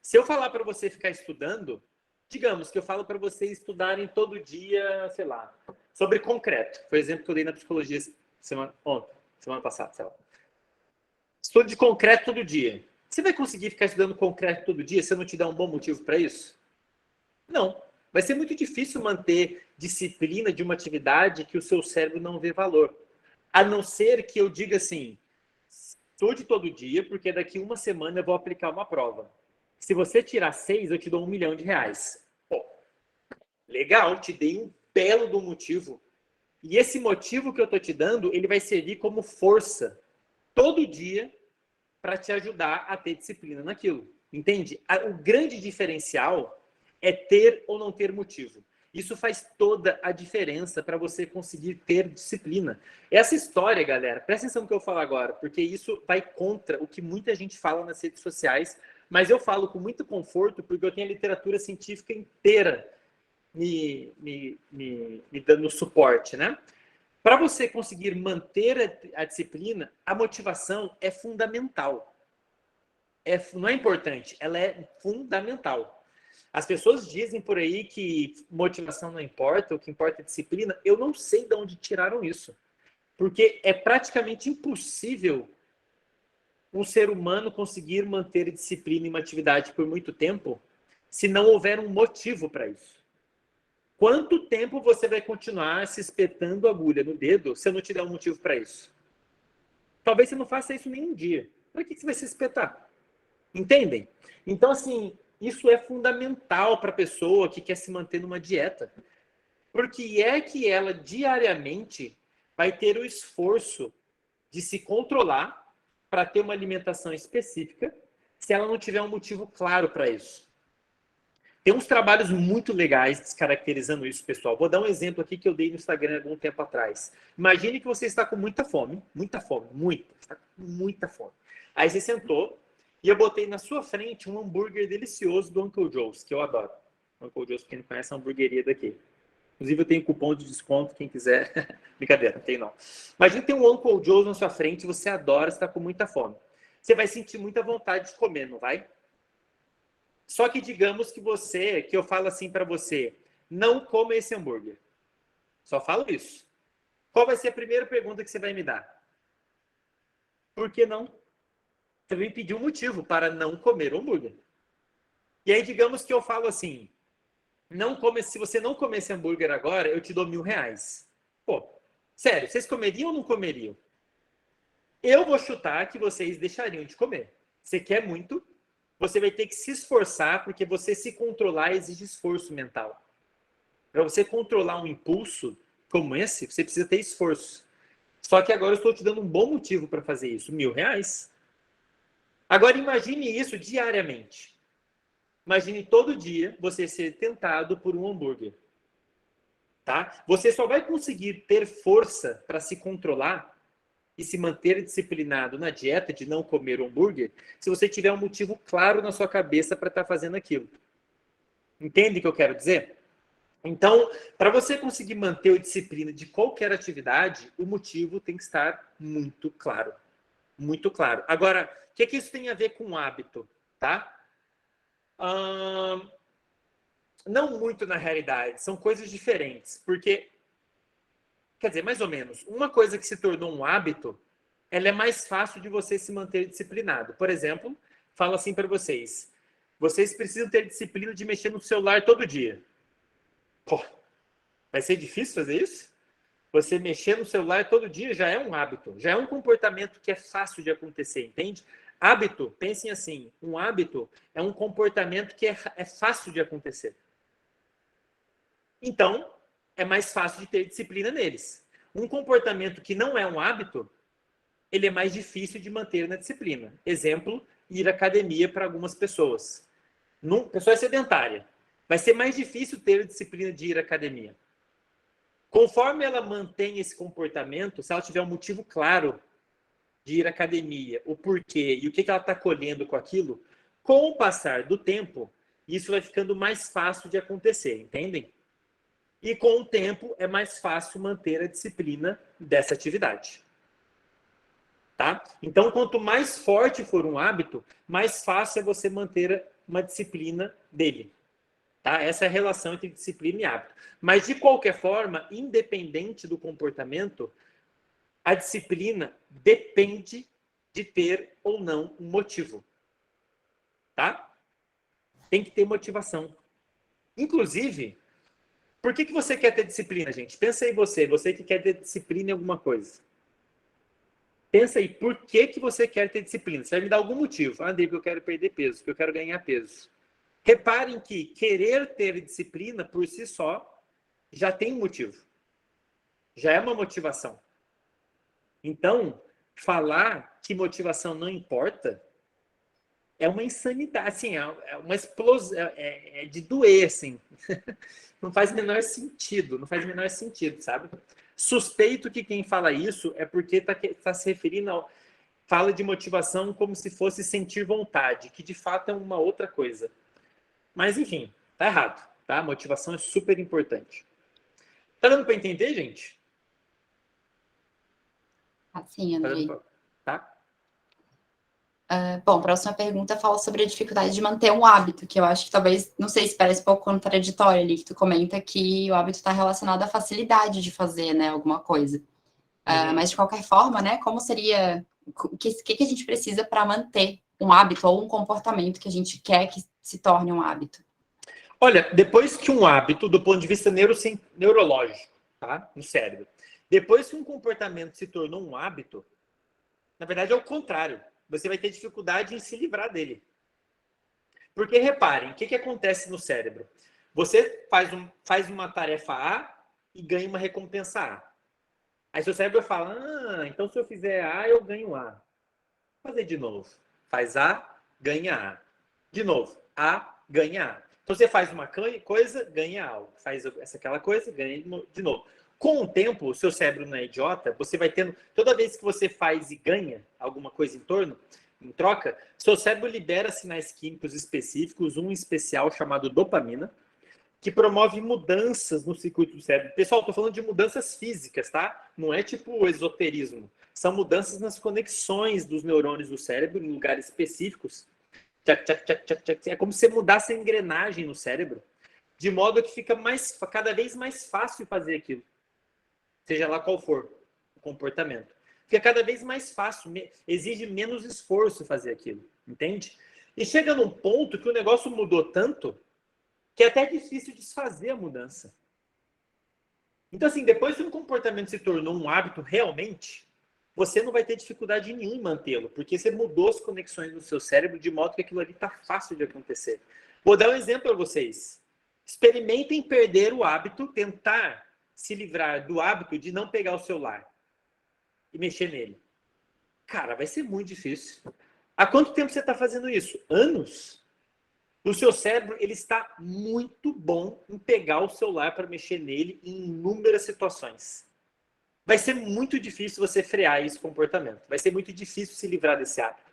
Se eu falar para você ficar estudando, digamos que eu falo para vocês estudarem todo dia, sei lá, sobre concreto. Foi o exemplo que eu dei na psicologia semana passada, sei lá. Estudo de concreto todo dia. Você vai conseguir ficar estudando concreto todo dia se eu não te der um bom motivo para isso? Não. Vai ser muito difícil manter disciplina de uma atividade que o seu cérebro não vê valor. A não ser que eu diga assim, estude todo dia, porque daqui uma semana eu vou aplicar uma prova. Se você tirar 6, eu te dou R$ 1 milhão. Pô, legal, te dei um belo do motivo. E esse motivo que eu estou te dando, ele vai servir como força todo dia para te ajudar a ter disciplina naquilo. Entende? O grande diferencial é ter ou não ter motivo. Isso faz toda a diferença para você conseguir ter disciplina. Essa história, galera, presta atenção no que eu falo agora, porque isso vai contra o que muita gente fala nas redes sociais, mas eu falo com muito conforto porque eu tenho a literatura científica inteira me dando suporte, né? Para você conseguir manter a disciplina, a motivação é fundamental. Não é importante, ela é fundamental. As pessoas dizem por aí que motivação não importa, o que importa é disciplina. Eu não sei de onde tiraram isso. Porque é praticamente impossível um ser humano conseguir manter disciplina em uma atividade por muito tempo se não houver um motivo para isso. Quanto tempo você vai continuar se espetando agulha no dedo se eu não te der um motivo para isso? Talvez você não faça isso nem um dia. Para que você vai se espetar? Entendem? Então, assim, isso é fundamental para a pessoa que quer se manter numa dieta. Porque é que ela diariamente vai ter o esforço de se controlar para ter uma alimentação específica, se ela não tiver um motivo claro para isso. Tem uns trabalhos muito legais descaracterizando isso, pessoal. Vou dar um exemplo aqui que eu dei no Instagram há algum tempo atrás. Imagine que você está com muita fome, muita. Está com muita fome. Aí você sentou e eu botei na sua frente um hambúrguer delicioso do Uncle Joe's, que eu adoro. Uncle Joe's, quem não conhece, é a hamburgueria daqui. Inclusive, eu tenho cupom de desconto, quem quiser. Brincadeira, não tem não. Imagina que tem um Uncle Joe's na sua frente, você adora, você está com muita fome. Você vai sentir muita vontade de comer, não vai? Só que digamos que eu falo assim para você, não coma esse hambúrguer. Só falo isso. Qual vai ser a primeira pergunta que você vai me dar? Por que não? Você vai me pedir um motivo para não comer o hambúrguer. E aí digamos que eu falo assim, se você não comer esse hambúrguer agora, eu te dou R$1.000. Pô, sério, vocês comeriam ou não comeriam? Eu vou chutar que vocês deixariam de comer. Você quer muito, você vai ter que se esforçar, porque você se controlar exige esforço mental. Para você controlar um impulso como esse, você precisa ter esforço. Só que agora eu estou te dando um bom motivo para fazer isso, R$1.000. Agora imagine isso diariamente. Imagine todo dia você ser tentado por um hambúrguer. Tá? Você só vai conseguir ter força para se controlar e se manter disciplinado na dieta de não comer hambúrguer se você tiver um motivo claro na sua cabeça para estar fazendo aquilo. Entende o que eu quero dizer? Então, para você conseguir manter a disciplina de qualquer atividade, o motivo tem que estar muito claro. Muito claro. Agora, o que isso tem a ver com hábito? Tá? Não muito na realidade, são coisas diferentes. Porque, quer dizer, mais ou menos, uma coisa que se tornou um hábito, ela é mais fácil de você se manter disciplinado. Por exemplo, falo assim para vocês, vocês precisam ter disciplina de mexer no celular todo dia. Pô, vai ser difícil fazer isso? Você mexer no celular todo dia já é um hábito, já é um comportamento que é fácil de acontecer, entende? Hábito, pensem assim, um hábito é um comportamento que é fácil de acontecer. Então, é mais fácil de ter disciplina neles. Um comportamento que não é um hábito, ele é mais difícil de manter na disciplina. Exemplo, ir à academia para algumas pessoas. Pessoa sedentária. Vai ser mais difícil ter a disciplina de ir à academia. Conforme ela mantém esse comportamento, se ela tiver um motivo claro de ir à academia, o porquê e o que ela está colhendo com aquilo, com o passar do tempo, isso vai ficando mais fácil de acontecer, entendem? E com o tempo é mais fácil manter a disciplina dessa atividade. Tá? Então, quanto mais forte for um hábito, mais fácil é você manter uma disciplina dele. Tá? Essa é a relação entre disciplina e hábito. Mas, de qualquer forma, independente do comportamento, a disciplina depende de ter ou não um motivo. Tá? Tem que ter motivação. Inclusive, por que você quer ter disciplina, gente? Pensa aí você que quer ter disciplina em alguma coisa. Pensa aí, por que você quer ter disciplina? Você vai me dar algum motivo. Andrei, porque eu quero perder peso, porque eu quero ganhar peso. Reparem que querer ter disciplina por si só já tem um motivo. Já é uma motivação. Então, falar que motivação não importa é uma insanidade, assim, é uma explosão, é de doer, assim. Não faz o menor sentido, não faz o menor sentido, sabe? Suspeito que quem fala isso é porque tá se referindo fala de motivação como se fosse sentir vontade, que de fato é uma outra coisa. Mas, enfim, tá errado, tá? Motivação é super importante. Tá dando para entender, gente? Assim, Andrei. Tá? Bom, a próxima pergunta fala sobre a dificuldade de manter um hábito, que eu acho que talvez, não sei se parece um pouco contraditório ali, que tu comenta que o hábito está relacionado à facilidade de fazer, né, alguma coisa. Mas, de qualquer forma, né, como seria, o que a gente precisa para manter um hábito ou um comportamento que a gente quer que se torne um hábito? Olha, depois que um hábito, do ponto de vista neurológico, tá? No cérebro, depois que um comportamento se tornou um hábito, na verdade é o contrário. Você vai ter dificuldade em se livrar dele. Porque reparem, o que acontece no cérebro? Você faz uma tarefa A e ganha uma recompensa A. Aí seu cérebro fala, então se eu fizer A, eu ganho A. Vou fazer de novo. Faz A, ganha A. De novo, A, ganha A. Então você faz uma coisa, ganha algo. Faz aquela coisa, ganha de novo. Com o tempo, o seu cérebro não é idiota, você vai tendo. Toda vez que você faz e ganha alguma coisa em troca, seu cérebro libera sinais químicos específicos, um especial chamado dopamina, que promove mudanças no circuito do cérebro. Pessoal, estou falando de mudanças físicas, tá? Não é tipo esoterismo. São mudanças nas conexões dos neurônios do cérebro em lugares específicos. É como se você mudasse a engrenagem no cérebro, de modo que fica cada vez mais fácil fazer aquilo. Seja lá qual for o comportamento. Fica cada vez mais fácil, exige menos esforço fazer aquilo, entende? E chega num ponto que o negócio mudou tanto que é até difícil desfazer a mudança. Então, assim, depois que um comportamento se tornou um hábito realmente, você não vai ter dificuldade nenhuma em mantê-lo, porque você mudou as conexões no seu cérebro de modo que aquilo ali está fácil de acontecer. Vou dar um exemplo para vocês. Experimentem perder o hábito, tentar se livrar do hábito de não pegar o celular e mexer nele. Cara, vai ser muito difícil. Há quanto tempo você está fazendo isso? Anos? O seu cérebro ele está muito bom em pegar o celular para mexer nele em inúmeras situações. Vai ser muito difícil você frear esse comportamento. Vai ser muito difícil se livrar desse hábito.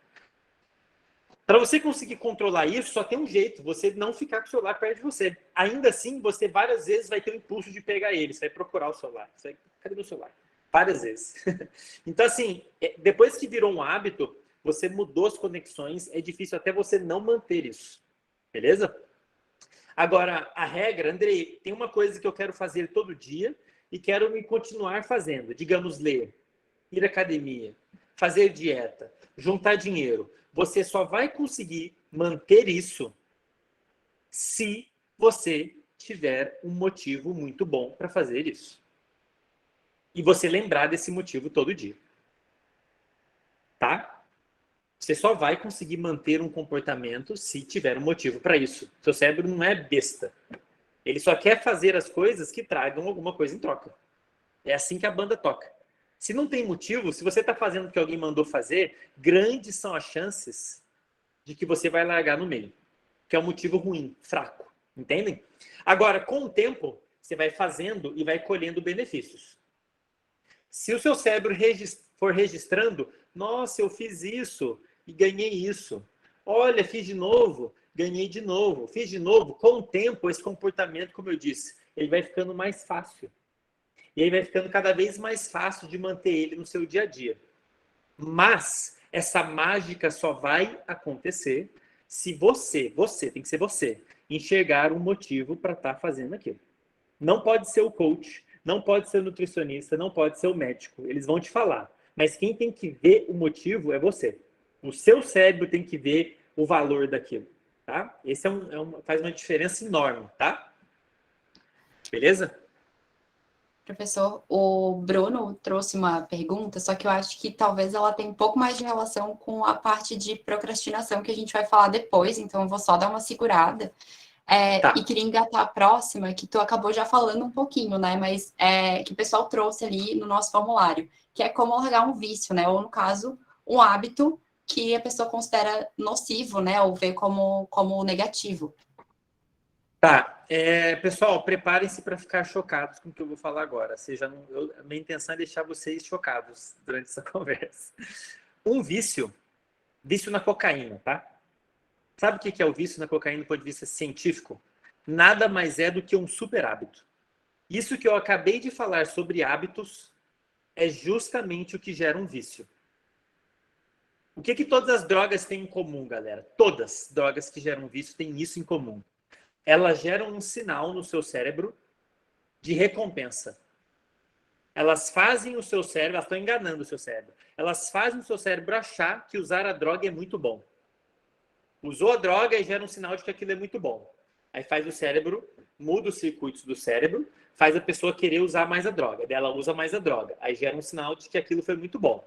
Para você conseguir controlar isso, só tem um jeito, você não ficar com o celular perto de você. Ainda assim, você várias vezes vai ter o impulso de pegar ele, você vai procurar o celular. Você vai, cadê meu celular? Várias vezes. Então, assim, depois que virou um hábito, você mudou as conexões, é difícil até você não manter isso. Beleza? Agora, a regra, Andrei, tem uma coisa que eu quero fazer todo dia e quero me continuar fazendo. Digamos, ler, ir à academia, fazer dieta, juntar dinheiro. Você só vai conseguir manter isso se você tiver um motivo muito bom para fazer isso. E você lembrar desse motivo todo dia. Tá? Você só vai conseguir manter um comportamento se tiver um motivo para isso. Seu cérebro não é besta. Ele só quer fazer as coisas que tragam alguma coisa em troca. É assim que a banda toca. Se não tem motivo, se você está fazendo o que alguém mandou fazer, grandes são as chances de que você vai largar no meio. Que é um motivo ruim, fraco. Entendem? Agora, com o tempo, você vai fazendo e vai colhendo benefícios. Se o seu cérebro for registrando, nossa, eu fiz isso e ganhei isso. Olha, fiz de novo, ganhei de novo. Fiz de novo, com o tempo, esse comportamento, como eu disse, ele vai ficando mais fácil. E aí vai ficando cada vez mais fácil de manter ele no seu dia a dia. Mas essa mágica só vai acontecer se você tem que ser você, enxergar um motivo para estar fazendo aquilo. Não pode ser o coach, não pode ser o nutricionista, não pode ser o médico. Eles vão te falar. Mas quem tem que ver o motivo é você. O seu cérebro tem que ver o valor daquilo. Tá? Esse faz uma diferença enorme, tá? Beleza? Professor, o Bruno trouxe uma pergunta, só que eu acho que talvez ela tenha um pouco mais de relação com a parte de procrastinação que a gente vai falar depois, então eu vou só dar uma segurada. Tá. E queria engatar a próxima, que tu acabou já falando um pouquinho, né? Mas que o pessoal trouxe ali no nosso formulário, que é como largar um vício, né? Ou, no caso, um hábito que a pessoa considera nocivo, né, ou vê como negativo. Tá, pessoal, preparem-se para ficar chocados com o que eu vou falar agora. A minha intenção é deixar vocês chocados durante essa conversa. Um vício na cocaína, tá? Sabe o que é o vício na cocaína do ponto de vista científico? Nada mais é do que um super hábito. Isso que eu acabei de falar sobre hábitos é justamente o que gera um vício. O que todas as drogas têm em comum, galera? Todas as drogas que geram vício têm isso em comum. Elas geram um sinal no seu cérebro de recompensa. Elas fazem o seu cérebro, elas estão enganando o seu cérebro. Elas fazem o seu cérebro achar que usar a droga é muito bom. Usou a droga e gera um sinal de que aquilo é muito bom. Aí faz o cérebro, muda os circuitos do cérebro, faz a pessoa querer usar mais a droga. Daí ela usa mais a droga. Aí gera um sinal de que aquilo foi muito bom.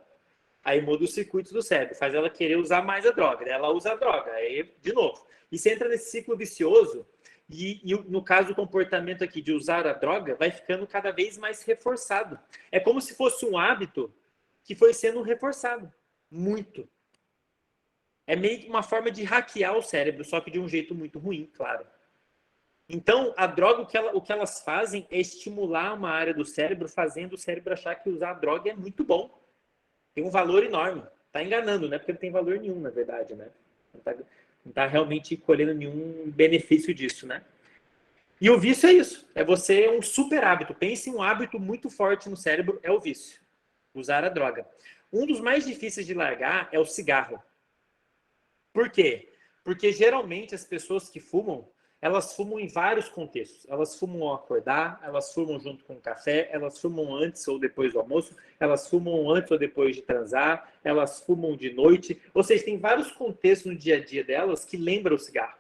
Aí muda os circuitos do cérebro, faz ela querer usar mais a droga. Daí ela usa a droga. Aí, de novo. E você entra nesse ciclo vicioso e no caso, o comportamento aqui de usar a droga vai ficando cada vez mais reforçado. É como se fosse um hábito que foi sendo reforçado. Muito. É meio que uma forma de hackear o cérebro, só que de um jeito muito ruim, claro. Então, a droga, o que elas fazem é estimular uma área do cérebro, fazendo o cérebro achar que usar a droga é muito bom. Tem um valor enorme. Está enganando, né? Porque não tem valor nenhum, na verdade, né? Não tá realmente colhendo nenhum benefício disso, né? E o vício é isso. É você um super hábito. Pense em um hábito muito forte no cérebro, é o vício. Usar a droga. Um dos mais difíceis de largar é o cigarro. Por quê? Porque geralmente as pessoas que fumam, elas fumam em vários contextos. Elas fumam ao acordar, elas fumam junto com o café, elas fumam antes ou depois do almoço, elas fumam antes ou depois de transar, elas fumam de noite. Ou seja, tem vários contextos no dia a dia delas que lembram o cigarro.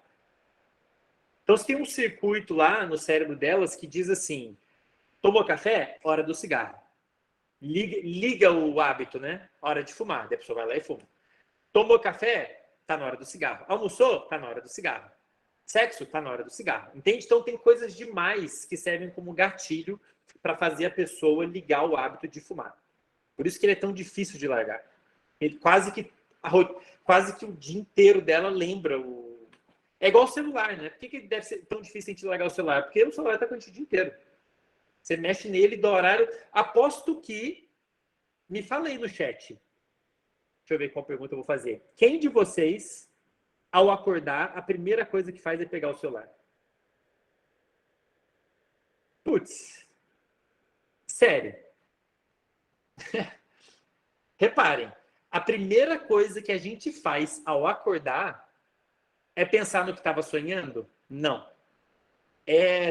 Então, você tem um circuito lá no cérebro delas que diz assim, tomou café? Hora do cigarro. Liga o hábito, né? Hora de fumar. Daí a pessoa vai lá e fuma. Tomou café? Tá na hora do cigarro. Almoçou? Tá na hora do cigarro. Sexo? Tá na hora do cigarro. Entende? Então tem coisas demais que servem como gatilho para fazer a pessoa ligar o hábito de fumar. Por isso que ele é tão difícil de largar. Ele quase que o dia inteiro dela lembra o... É igual o celular, né? Por que deve ser tão difícil a gente largar o celular? Porque o celular tá com a gente o dia inteiro. Você mexe nele do horário... Aposto que... Me falei no chat. Deixa eu ver qual pergunta eu vou fazer. Quem de vocês, ao acordar, a primeira coisa que faz é pegar o celular? Putz. Sério. Reparem, a primeira coisa que a gente faz ao acordar é pensar no que estava sonhando? Não.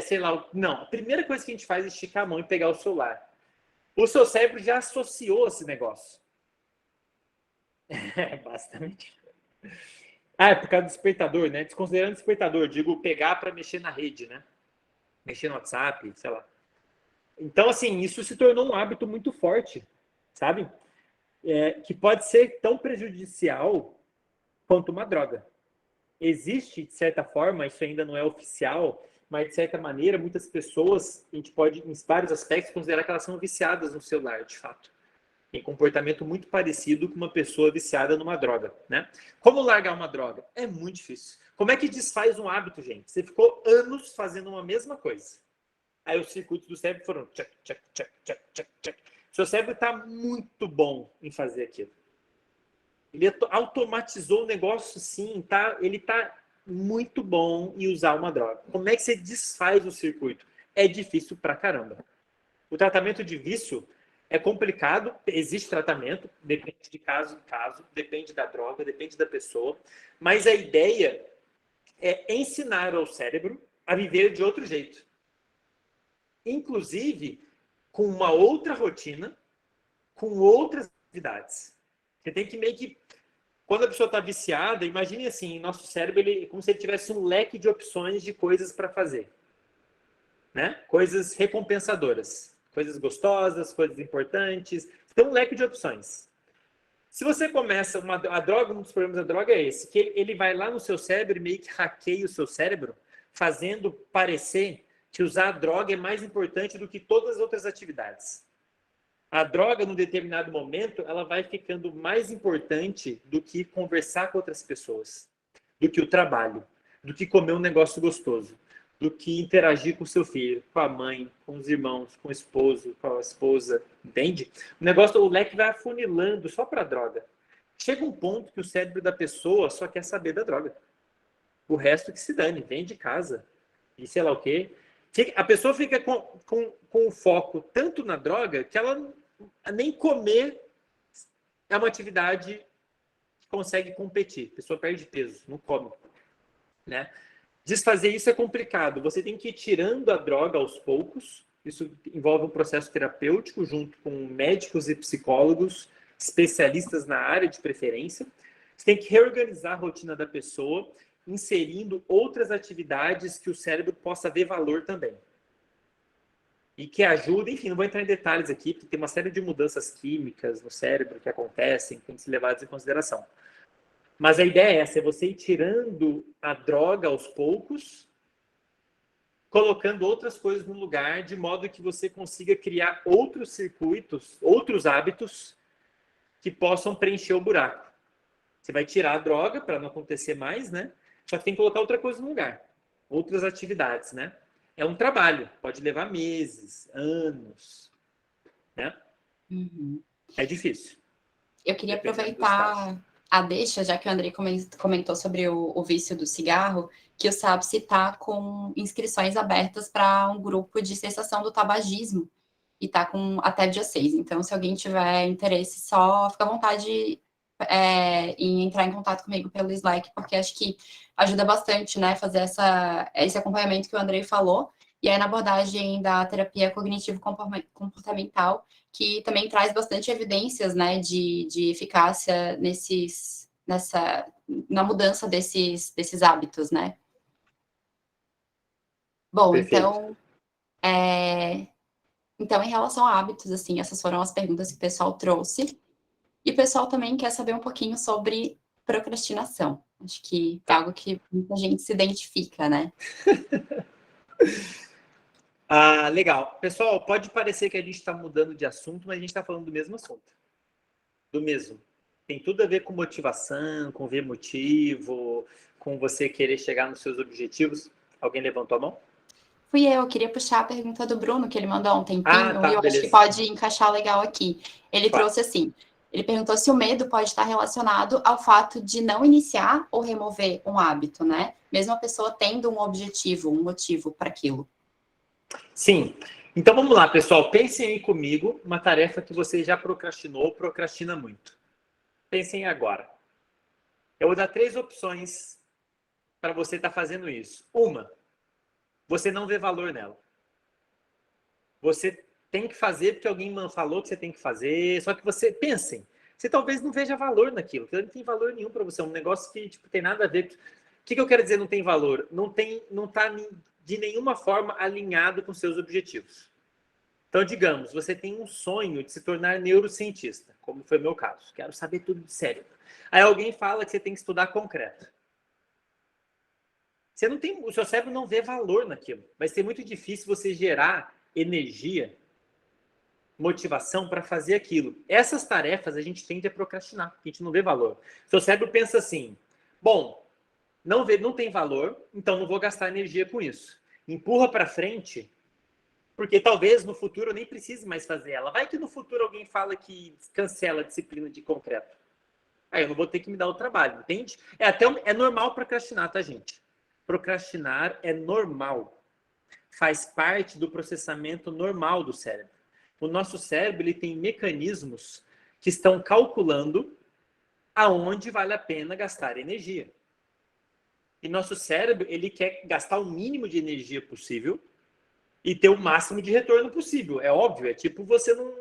Sei lá, não. A primeira coisa que a gente faz é esticar a mão e pegar o celular. O seu cérebro já associou esse negócio. Bastante. É por causa do despertador, né? Desconsiderando o despertador, digo pegar para mexer na rede, né? Mexer no WhatsApp, sei lá. Então, assim, isso se tornou um hábito muito forte, sabe? Que pode ser tão prejudicial quanto uma droga. Existe, de certa forma, isso ainda não é oficial, mas de certa maneira, muitas pessoas, a gente pode, em vários aspectos, considerar que elas são viciadas no celular, de fato. Tem comportamento muito parecido com uma pessoa viciada numa droga, né? Como largar uma droga? É muito difícil. Como é que desfaz um hábito, gente? Você ficou anos fazendo uma mesma coisa. Aí os circuitos do cérebro foram tchac, tchac, tchac, tchac, tchac, tchac. Seu cérebro está muito bom em fazer aquilo. Ele automatizou o negócio, sim, tá? Ele está muito bom em usar uma droga. Como é que você desfaz o circuito? É difícil pra caramba. O tratamento de vício é complicado, existe tratamento, depende de caso em caso, depende da droga, depende da pessoa, mas a ideia é ensinar ao cérebro a viver de outro jeito. Inclusive, com uma outra rotina, com outras atividades. Você tem que meio que... Quando a pessoa está viciada, imagine assim, nosso cérebro é como se ele tivesse um leque de opções de coisas para fazer. Né? Coisas recompensadoras. Coisas gostosas, coisas importantes. Tem um leque de opções. Se você começa... a droga, um dos problemas da droga é esse, que ele vai lá no seu cérebro e meio que hackeia o seu cérebro, fazendo parecer que usar a droga é mais importante do que todas as outras atividades. A droga, num determinado momento, ela vai ficando mais importante do que conversar com outras pessoas, do que o trabalho, do que comer um negócio gostoso, do que interagir com o seu filho, com a mãe, com os irmãos, com o esposo, com a esposa, entende? O leque vai afunilando só para a droga. Chega um ponto que o cérebro da pessoa só quer saber da droga. O resto que se dane, vem de casa e sei lá o quê. A pessoa fica com o foco tanto na droga que ela nem comer é uma atividade que consegue competir. A pessoa perde peso, não come, né? Desfazer isso é complicado. Você tem que ir tirando a droga aos poucos. Isso envolve um processo terapêutico junto com médicos e psicólogos, especialistas na área de preferência. Você tem que reorganizar a rotina da pessoa, inserindo outras atividades que o cérebro possa ver valor também. E que ajudem, enfim, não vou entrar em detalhes aqui, porque tem uma série de mudanças químicas no cérebro que acontecem, que tem que ser levadas em consideração. Mas a ideia é essa, é você ir tirando a droga aos poucos, colocando outras coisas no lugar, de modo que você consiga criar outros circuitos, outros hábitos que possam preencher o buraco. Você vai tirar a droga para não acontecer mais, né? Só que tem que colocar outra coisa no lugar. Outras atividades, né? É um trabalho, pode levar meses, anos, né? Uhum. É difícil. Eu queria aproveitar a deixa, já que o Andrei comentou sobre o vício do cigarro, que o SAPS está com inscrições abertas para um grupo de cessação do tabagismo, e está com até dia 6. Então, se alguém tiver interesse, só fica à vontade em entrar em contato comigo pelo Slack, porque acho que ajuda bastante, né, fazer esse acompanhamento que o Andrei falou, e aí na abordagem da terapia cognitivo-comportamental, que também traz bastante evidências, né, de eficácia na mudança desses hábitos, né. Bom, Perfeito. então, em relação a hábitos, assim, essas foram as perguntas que o pessoal trouxe. E o pessoal também quer saber um pouquinho sobre procrastinação. Acho que é algo que muita gente se identifica, né? Ah, legal. Pessoal, pode parecer que a gente está mudando de assunto, mas a gente está falando do mesmo assunto. Do mesmo. Tem tudo a ver com motivação, com ver motivo, com você querer chegar nos seus objetivos. Alguém levantou a mão? Fui eu, queria puxar a pergunta do Bruno, que ele mandou há um Ah, tempinho, e tá, eu acho que beleza. pode encaixar legal aqui. Ele Claro. trouxe assim, ele perguntou se o medo pode estar relacionado ao fato de não iniciar ou remover um hábito, né? Mesmo a pessoa tendo um objetivo, um motivo para aquilo. Sim. Então vamos lá, pessoal. Pensem aí comigo uma tarefa que você já procrastinou ou procrastina muito. Pensem agora. Eu vou dar 3 opções para você estar fazendo isso. Uma, você não vê valor nela. Você tem que fazer porque alguém falou que você tem que fazer. Só que pensem, você talvez não veja valor naquilo. Não tem valor nenhum para você. É um negócio que tipo, tem nada a ver. O que eu quero dizer não tem valor? Não está de nenhuma forma alinhado com seus objetivos. Então, digamos, você tem um sonho de se tornar neurocientista, como foi o meu caso. Quero saber tudo de cérebro. Aí alguém fala que você tem que estudar concreto. O seu cérebro não vê valor naquilo. Vai ser muito difícil você gerar energia, motivação para fazer aquilo. Essas tarefas a gente tende a procrastinar, porque a gente não vê valor. Seu cérebro pensa assim: bom, não tem valor, então não vou gastar energia com isso. Empurra para frente, porque talvez no futuro eu nem precise mais fazer ela. Vai que no futuro alguém fala que cancela a disciplina de concreto. Aí eu não vou ter que me dar o trabalho, entende? É normal procrastinar, tá, gente? Procrastinar é normal. Faz parte do processamento normal do cérebro. O nosso cérebro ele tem mecanismos que estão calculando aonde vale a pena gastar energia. E nosso cérebro ele quer gastar o mínimo de energia possível e ter o máximo de retorno possível. É óbvio, é tipo você não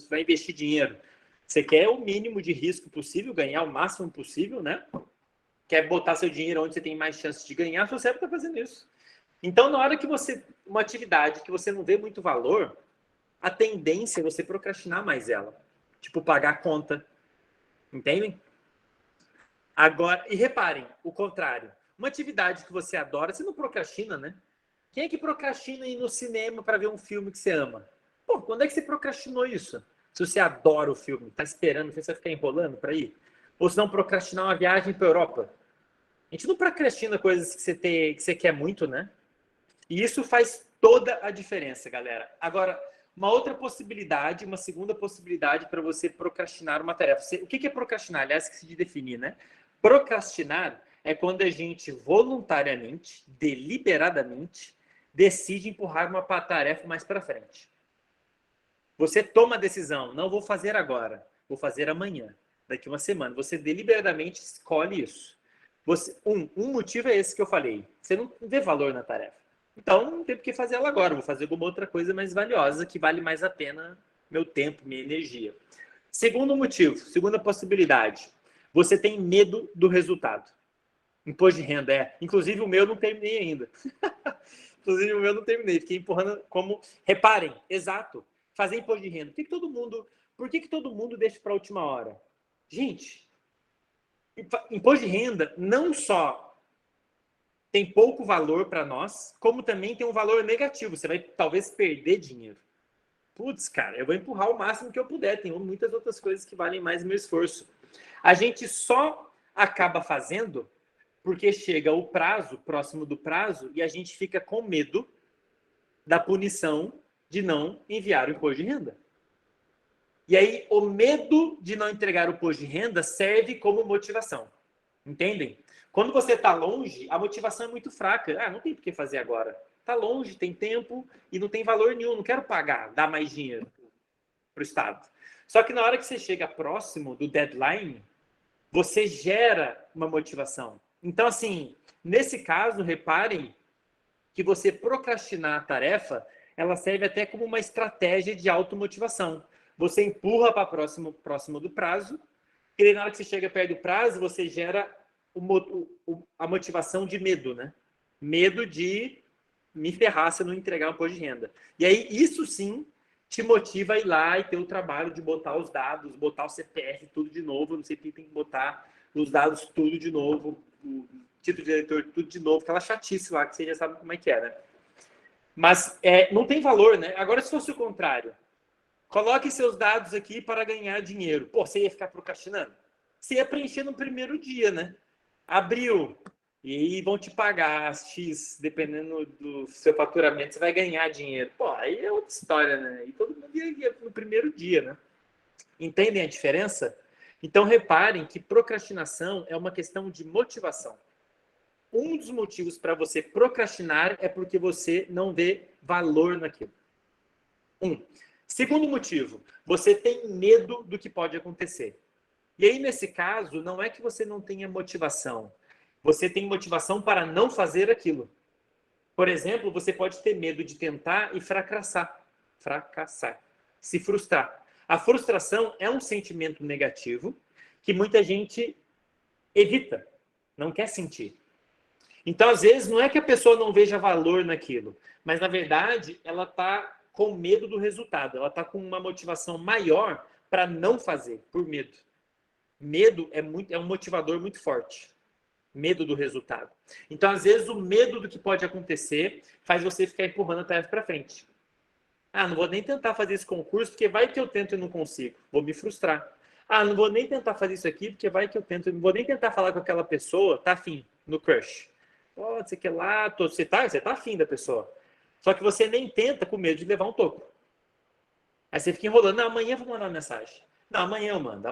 vai investir dinheiro. Você quer o mínimo de risco possível, ganhar o máximo possível, né? Quer botar seu dinheiro onde você tem mais chances de ganhar, seu cérebro está fazendo isso. Então, na hora que uma atividade que você não vê muito valor, a tendência é você procrastinar mais ela. Tipo, pagar a conta. Entendem? Agora, e reparem, o contrário. Uma atividade que você adora, você não procrastina, né? Quem é que procrastina ir no cinema para ver um filme que você ama? Pô, Pô, quando é que você procrastinou isso? Se você adora o filme, tá esperando, você vai ficar enrolando para ir? Ou se não procrastinar uma viagem para Europa? A gente não procrastina coisas que você quer muito, né? E isso faz toda a diferença, galera. Agora, uma outra possibilidade, uma segunda possibilidade para você procrastinar uma tarefa. O que é procrastinar? Aliás, que se definir, né? Procrastinar é quando a gente voluntariamente, deliberadamente, decide empurrar uma tarefa mais para frente. Você toma a decisão, não vou fazer agora, vou fazer amanhã, daqui uma semana. Você deliberadamente escolhe isso. Um motivo é esse que eu falei. Você não vê valor na tarefa. Então, não tem por que fazer ela agora. Vou fazer alguma outra coisa mais valiosa, que vale mais a pena meu tempo, minha energia. Segundo motivo, segunda possibilidade. Você tem medo do resultado. Imposto de renda, é. Inclusive, o meu eu não terminei ainda. Inclusive, o meu eu não terminei. Fiquei empurrando como... Reparem, exato. Fazer imposto de renda. Por que todo mundo deixa para a última hora? Gente, imposto de renda não só tem pouco valor para nós, como também tem um valor negativo. Você vai talvez perder dinheiro. Putz, cara, eu vou empurrar o máximo que eu puder. Tem muitas outras coisas que valem mais meu esforço. A gente só acaba fazendo porque chega o prazo, próximo do prazo, e a gente fica com medo da punição de não enviar o imposto de renda. E aí, o medo de não entregar o imposto de renda serve como motivação. Entendem? Quando você está longe, a motivação é muito fraca. Ah, não tem por que fazer agora. Está longe, tem tempo e não tem valor nenhum. Não quero pagar, dar mais dinheiro para o Estado. Só que na hora que você chega próximo do deadline, você gera uma motivação. Então, assim, nesse caso, reparem que você procrastinar a tarefa, ela serve até como uma estratégia de automotivação. Você empurra para próximo do prazo, e aí, na hora que você chega perto do prazo, você gera a motivação de medo, né? Medo de me ferrar se eu não entregar um imposto de renda. E aí, isso sim te motiva a ir lá e ter o trabalho de botar os dados, botar o CPF tudo de novo. Não sei quem tem que botar os dados tudo de novo, o título de eleitor tudo de novo, aquela chatice lá que você já sabe como é que é, né? Mas não tem valor, né? Agora, se fosse o contrário, coloque seus dados aqui para ganhar dinheiro. Pô, você ia ficar procrastinando? Você ia preencher no primeiro dia, né? Abriu. E aí vão te pagar X, dependendo do seu faturamento, você vai ganhar dinheiro. Pô, aí é outra história, né? E todo mundo ia no primeiro dia, né? Entendem a diferença? Então, reparem que procrastinação é uma questão de motivação. Um dos motivos para você procrastinar é porque você não vê valor naquilo. Segundo motivo, você tem medo do que pode acontecer. E aí, nesse caso, não é que você não tenha motivação. Você tem motivação para não fazer aquilo. Por exemplo, você pode ter medo de tentar e fracassar. Se frustrar. A frustração é um sentimento negativo que muita gente evita, não quer sentir. Então, às vezes, não é que a pessoa não veja valor naquilo, mas, na verdade, ela está com medo do resultado. Ela está com uma motivação maior para não fazer, por medo. Medo é um motivador muito forte. Medo do resultado. Então, às vezes, o medo do que pode acontecer faz você ficar empurrando a tarefa para frente. Ah, não vou nem tentar fazer esse concurso, porque vai que eu tento e não consigo. Vou me frustrar. Ah, não vou nem tentar fazer isso aqui, porque vai que eu tento. Não vou nem tentar falar com aquela pessoa, tá afim, no crush. Oh, você quer lá, você tá afim da pessoa. Só que você nem tenta com medo de levar um toco. Aí você fica enrolando. Não, amanhã eu vou mandar uma mensagem. Não, amanhã eu mando,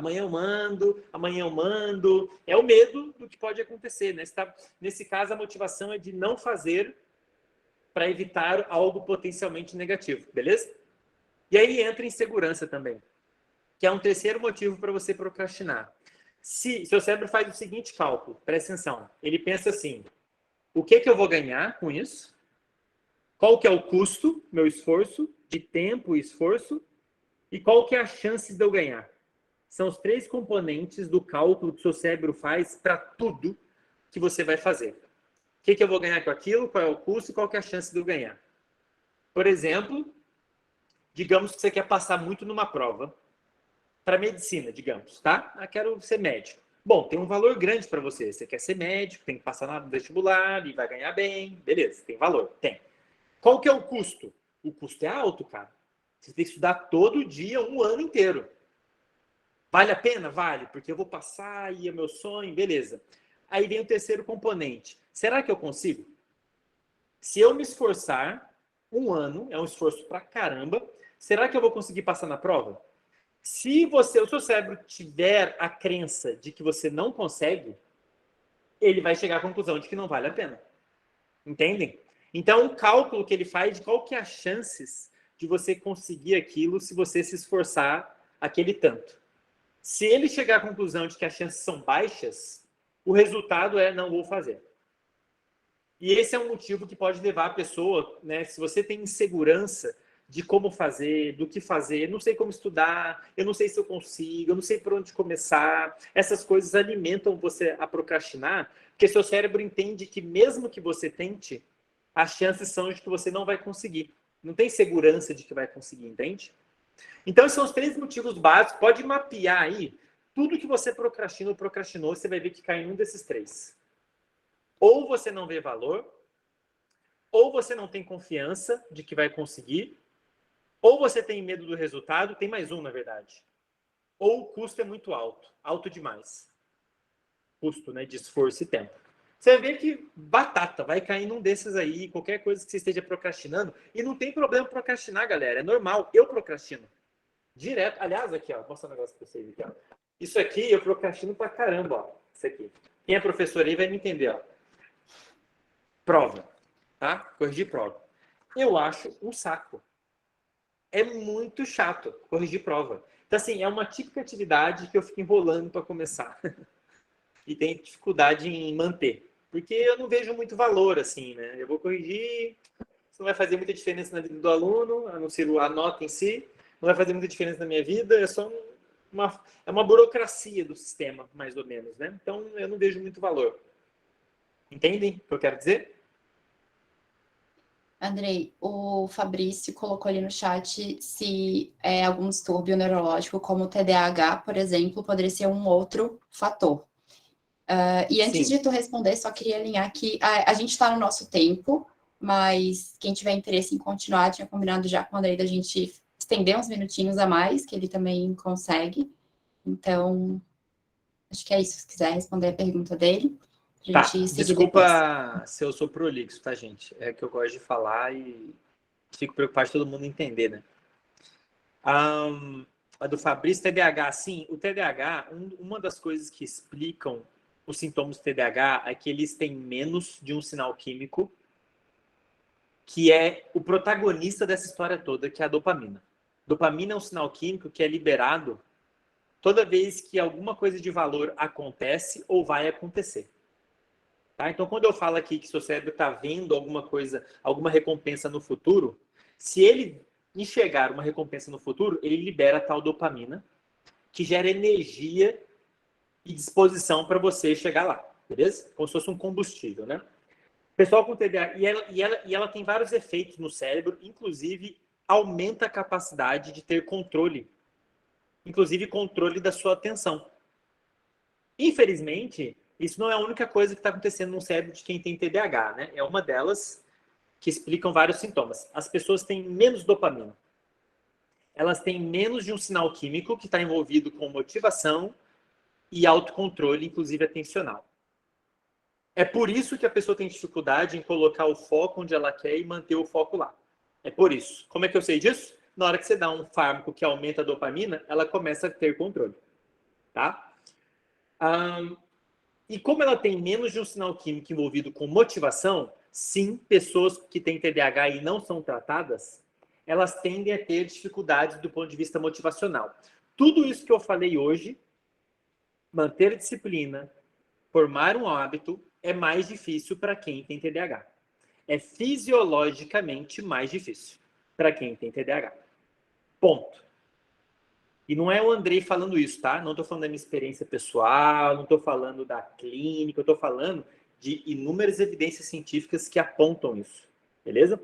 amanhã eu mando. É o medo do que pode acontecer, né? Nesse caso, a motivação é de não fazer para evitar algo potencialmente negativo, beleza? E aí entra insegurança também, que é um terceiro motivo para você procrastinar. Se seu cérebro faz o seguinte cálculo, presta atenção, ele pensa assim, o que eu vou ganhar com isso? Qual que é o custo, meu esforço, de tempo e esforço? E qual que é a chance de eu ganhar? São os três componentes do cálculo que o seu cérebro faz para tudo que você vai fazer. O que eu vou ganhar com aquilo? Qual é o custo e qual que é a chance de eu ganhar? Por exemplo, digamos que você quer passar muito numa prova para medicina, digamos, tá? Ah, quero ser médico. Bom, tem um valor grande para você. Você quer ser médico, tem que passar no vestibular e vai ganhar bem. Beleza, tem valor? Tem. Qual que é o custo? O custo é alto, cara. Você tem que estudar todo dia, um ano inteiro. Vale a pena? Vale, porque eu vou passar e é meu sonho, beleza. Aí vem o terceiro componente. Será que eu consigo? Se eu me esforçar um ano, é um esforço pra caramba, será que eu vou conseguir passar na prova? Se o seu cérebro tiver a crença de que você não consegue, ele vai chegar à conclusão de que não vale a pena. Entendem? Então, o cálculo que ele faz de qual que é as chances de você conseguir aquilo se você se esforçar aquele tanto. Se ele chegar à conclusão de que as chances são baixas, o resultado é não vou fazer. E esse é um motivo que pode levar a pessoa, né, se você tem insegurança de como fazer, do que fazer, não sei como estudar, eu não sei se eu consigo, eu não sei por onde começar, essas coisas alimentam você a procrastinar, porque seu cérebro entende que mesmo que você tente, as chances são de que você não vai conseguir. Não tem segurança de que vai conseguir, entende? Então, esses são os três motivos básicos. Pode mapear aí tudo que você procrastina ou procrastinou, você vai ver que cai em um desses três. Ou você não vê valor, ou você não tem confiança de que vai conseguir, ou você tem medo do resultado, tem mais um, na verdade. Ou o custo é muito alto, alto demais. Custo, né, de esforço e tempo. Você vê que batata, vai cair num desses aí, qualquer coisa que você esteja procrastinando, e não tem problema procrastinar, galera, é normal, eu procrastino. Direto, aliás, aqui, ó, vou mostrar um negócio pra vocês aqui, ó. Isso aqui eu procrastino pra caramba, ó, isso aqui. Quem é professor aí vai me entender, ó. Prova, tá? Corrigir prova. Eu acho um saco. É muito chato corrigir prova. Então, assim, é uma típica atividade que eu fico enrolando para começar. E tenho dificuldade em manter. Porque eu não vejo muito valor, assim, né? Eu vou corrigir, isso não vai fazer muita diferença na vida do aluno, a não ser a nota em si, não vai fazer muita diferença na minha vida, é só uma burocracia do sistema, mais ou menos, né? Então, eu não vejo muito valor. Entendem o que eu quero dizer? Andrei, o Fabrício colocou ali no chat se algum distúrbio neurológico, como o TDAH, por exemplo, poderia ser um outro fator. E antes Sim. de tu responder, só queria alinhar que a gente está no nosso tempo, mas quem tiver interesse em continuar, tinha combinado já com o Andrei da gente estender uns minutinhos a mais, que ele também consegue. Então, acho que é isso. Se quiser responder a pergunta dele, a Tá, gente seguir depois. desculpa se eu sou prolixo, tá, gente? É que eu gosto de falar e fico preocupado de todo mundo entender, né? A do Fabrício, TDAH, sim. O TDAH, uma das coisas que explicam os sintomas do TDAH é que eles têm menos de um sinal químico que é o protagonista dessa história toda, que é a dopamina. Dopamina é um sinal químico que é liberado toda vez que alguma coisa de valor acontece ou vai acontecer. Tá? Então, quando eu falo aqui que seu cérebro está vendo alguma coisa, alguma recompensa no futuro, se ele enxergar uma recompensa no futuro, ele libera a tal dopamina, que gera energia e disposição para você chegar lá, beleza? Como se fosse um combustível, né? Pessoal com TDAH, e ela tem vários efeitos no cérebro, inclusive aumenta a capacidade de ter controle, inclusive controle da sua atenção. Infelizmente, isso não é a única coisa que está acontecendo no cérebro de quem tem TDAH, né? É uma delas que explicam vários sintomas. As pessoas têm menos dopamina. Elas têm menos de um sinal químico que está envolvido com motivação e autocontrole, inclusive atencional. É por isso que a pessoa tem dificuldade em colocar o foco onde ela quer e manter o foco lá. É por isso. Como é que eu sei disso? Na hora que você dá um fármaco que aumenta a dopamina, ela começa a ter controle. Tá? E como ela tem menos de um sinal químico envolvido com motivação, sim, pessoas que têm TDAH e não são tratadas, elas tendem a ter dificuldades do ponto de vista motivacional. Tudo isso que eu falei hoje, manter disciplina, formar um hábito, é mais difícil para quem tem TDAH. É fisiologicamente mais difícil para quem tem TDAH. Ponto. E não é o Andrei falando isso, tá? Não estou falando da minha experiência pessoal, não estou falando da clínica, eu estou falando de inúmeras evidências científicas que apontam isso, beleza?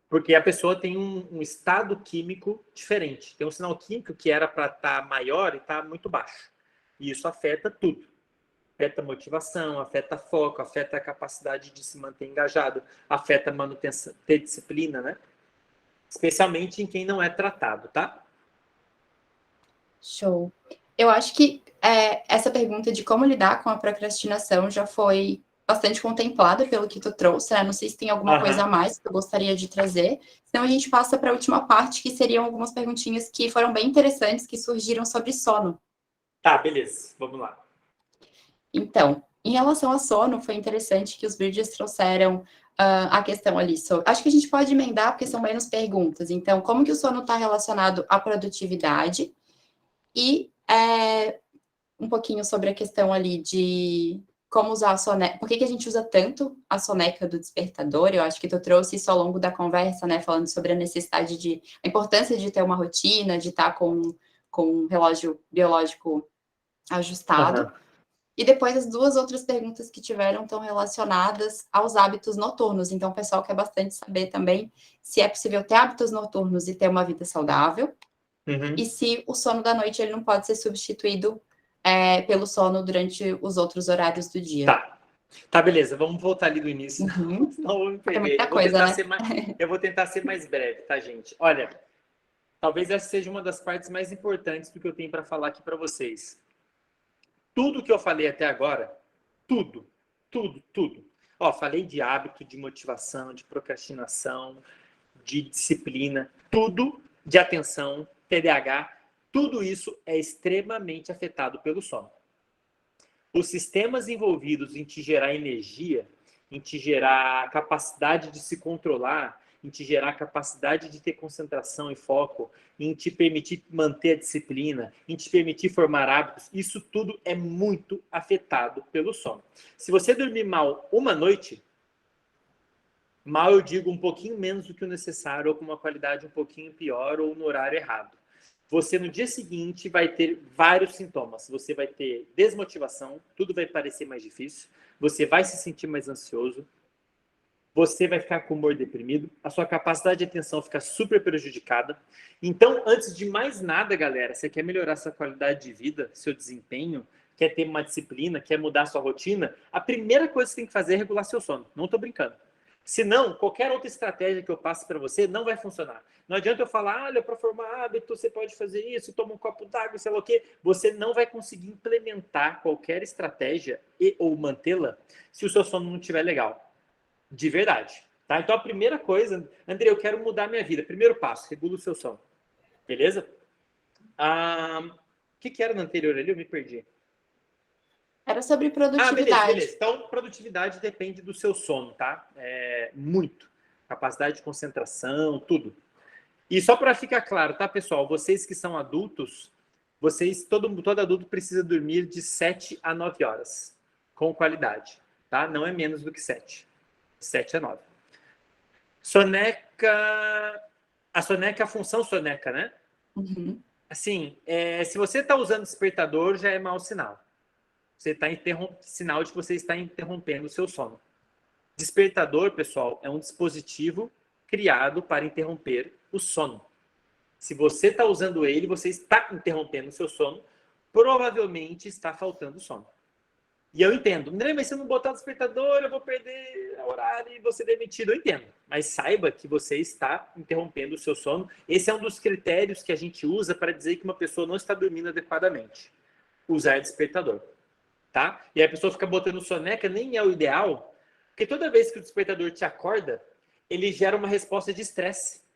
Porque a pessoa tem um estado químico diferente. Tem um sinal químico que era para estar maior e está muito baixo. E isso afeta tudo. Afeta a motivação, afeta foco, afeta a capacidade de se manter engajado, afeta a manutenção, ter disciplina, né? especialmente em quem não é tratado, tá? Show. Eu acho que essa pergunta de como lidar com a procrastinação já foi bastante contemplada pelo que tu trouxe, né? Não sei se tem alguma coisa a mais que eu gostaria de trazer. Senão a gente passa para a última parte, que seriam algumas perguntinhas que foram bem interessantes, que surgiram sobre sono. Tá, beleza. Vamos lá. Então, em relação a sono, foi interessante que os vídeos trouxeram a questão ali. Acho que a gente pode emendar, porque são menos perguntas. Então, como que o sono está relacionado à produtividade? E um pouquinho sobre a questão ali de como usar a soneca. Por que a gente usa tanto a soneca do despertador? Eu acho que tu trouxe isso ao longo da conversa, né? Falando sobre a necessidade a importância de ter uma rotina, de estar com um relógio biológico ajustado. Uhum. E depois as duas outras perguntas que tiveram estão relacionadas aos hábitos noturnos. Então, o pessoal quer bastante saber também se é possível ter hábitos noturnos e ter uma vida saudável. Uhum. E se o sono da noite ele não pode ser substituído pelo sono durante os outros horários do dia. Tá, beleza. Vamos voltar ali do início. Uhum. Não vou me É perder. muita coisa, né? Eu vou tentar ser mais breve, tá, gente? Olha, talvez essa seja uma das partes mais importantes do que eu tenho para falar aqui para vocês. Tudo que eu falei até agora, tudo, tudo, tudo. Ó, falei de hábito, de motivação, de procrastinação, de disciplina, tudo de atenção, TDAH, tudo isso é extremamente afetado pelo sono. Os sistemas envolvidos em te gerar energia, em te gerar capacidade de se controlar, em te gerar capacidade de ter concentração e foco, em te permitir manter a disciplina, em te permitir formar hábitos, isso tudo é muito afetado pelo sono. Se você dormir mal uma noite, mal eu digo um pouquinho menos do que o necessário, ou com uma qualidade um pouquinho pior, ou no horário errado. Você no dia seguinte vai ter vários sintomas. Você vai ter desmotivação, tudo vai parecer mais difícil, você vai se sentir mais ansioso, você vai ficar com o humor deprimido, a sua capacidade de atenção fica super prejudicada. Então, antes de mais nada, galera, você quer melhorar sua qualidade de vida, seu desempenho, quer ter uma disciplina, quer mudar sua rotina, a primeira coisa que você tem que fazer é regular seu sono. Não estou brincando. Senão, qualquer outra estratégia que eu passe para você não vai funcionar. Não adianta eu falar, olha, para formar hábito, você pode fazer isso, toma um copo d'água, sei lá o quê. Você não vai conseguir implementar qualquer estratégia ou mantê-la se o seu sono não estiver legal. De verdade. Tá? Então, a primeira coisa, André, eu quero mudar minha vida. Primeiro passo, regula o seu sono. Beleza? O que era no anterior ali? Eu me perdi. Era sobre Beleza, produtividade. beleza. Então, produtividade depende do seu sono, tá? Muito. Capacidade de concentração, tudo. E só para ficar claro, tá, pessoal? Vocês que são adultos, todo adulto precisa dormir de 7 a 9 horas, com qualidade, tá? Não é menos do que 7. 7 a 9. Soneca. A soneca, a função soneca, né? Uhum. Assim, se você está usando despertador, já é mau sinal. Você está sinal de que você está interrompendo o seu sono. Despertador, pessoal, é um dispositivo criado para interromper o sono. Se você está usando ele, você está interrompendo o seu sono, provavelmente está faltando sono. E eu entendo, André, mas se eu não botar o despertador, eu vou perder o horário e vou ser demitido. Eu entendo, mas saiba que você está interrompendo o seu sono. Esse é um dos critérios que a gente usa para dizer que uma pessoa não está dormindo adequadamente. Usar despertador, tá? E aí a pessoa fica botando soneca, nem é o ideal, porque toda vez que o despertador te acorda, ele gera uma resposta de estresse.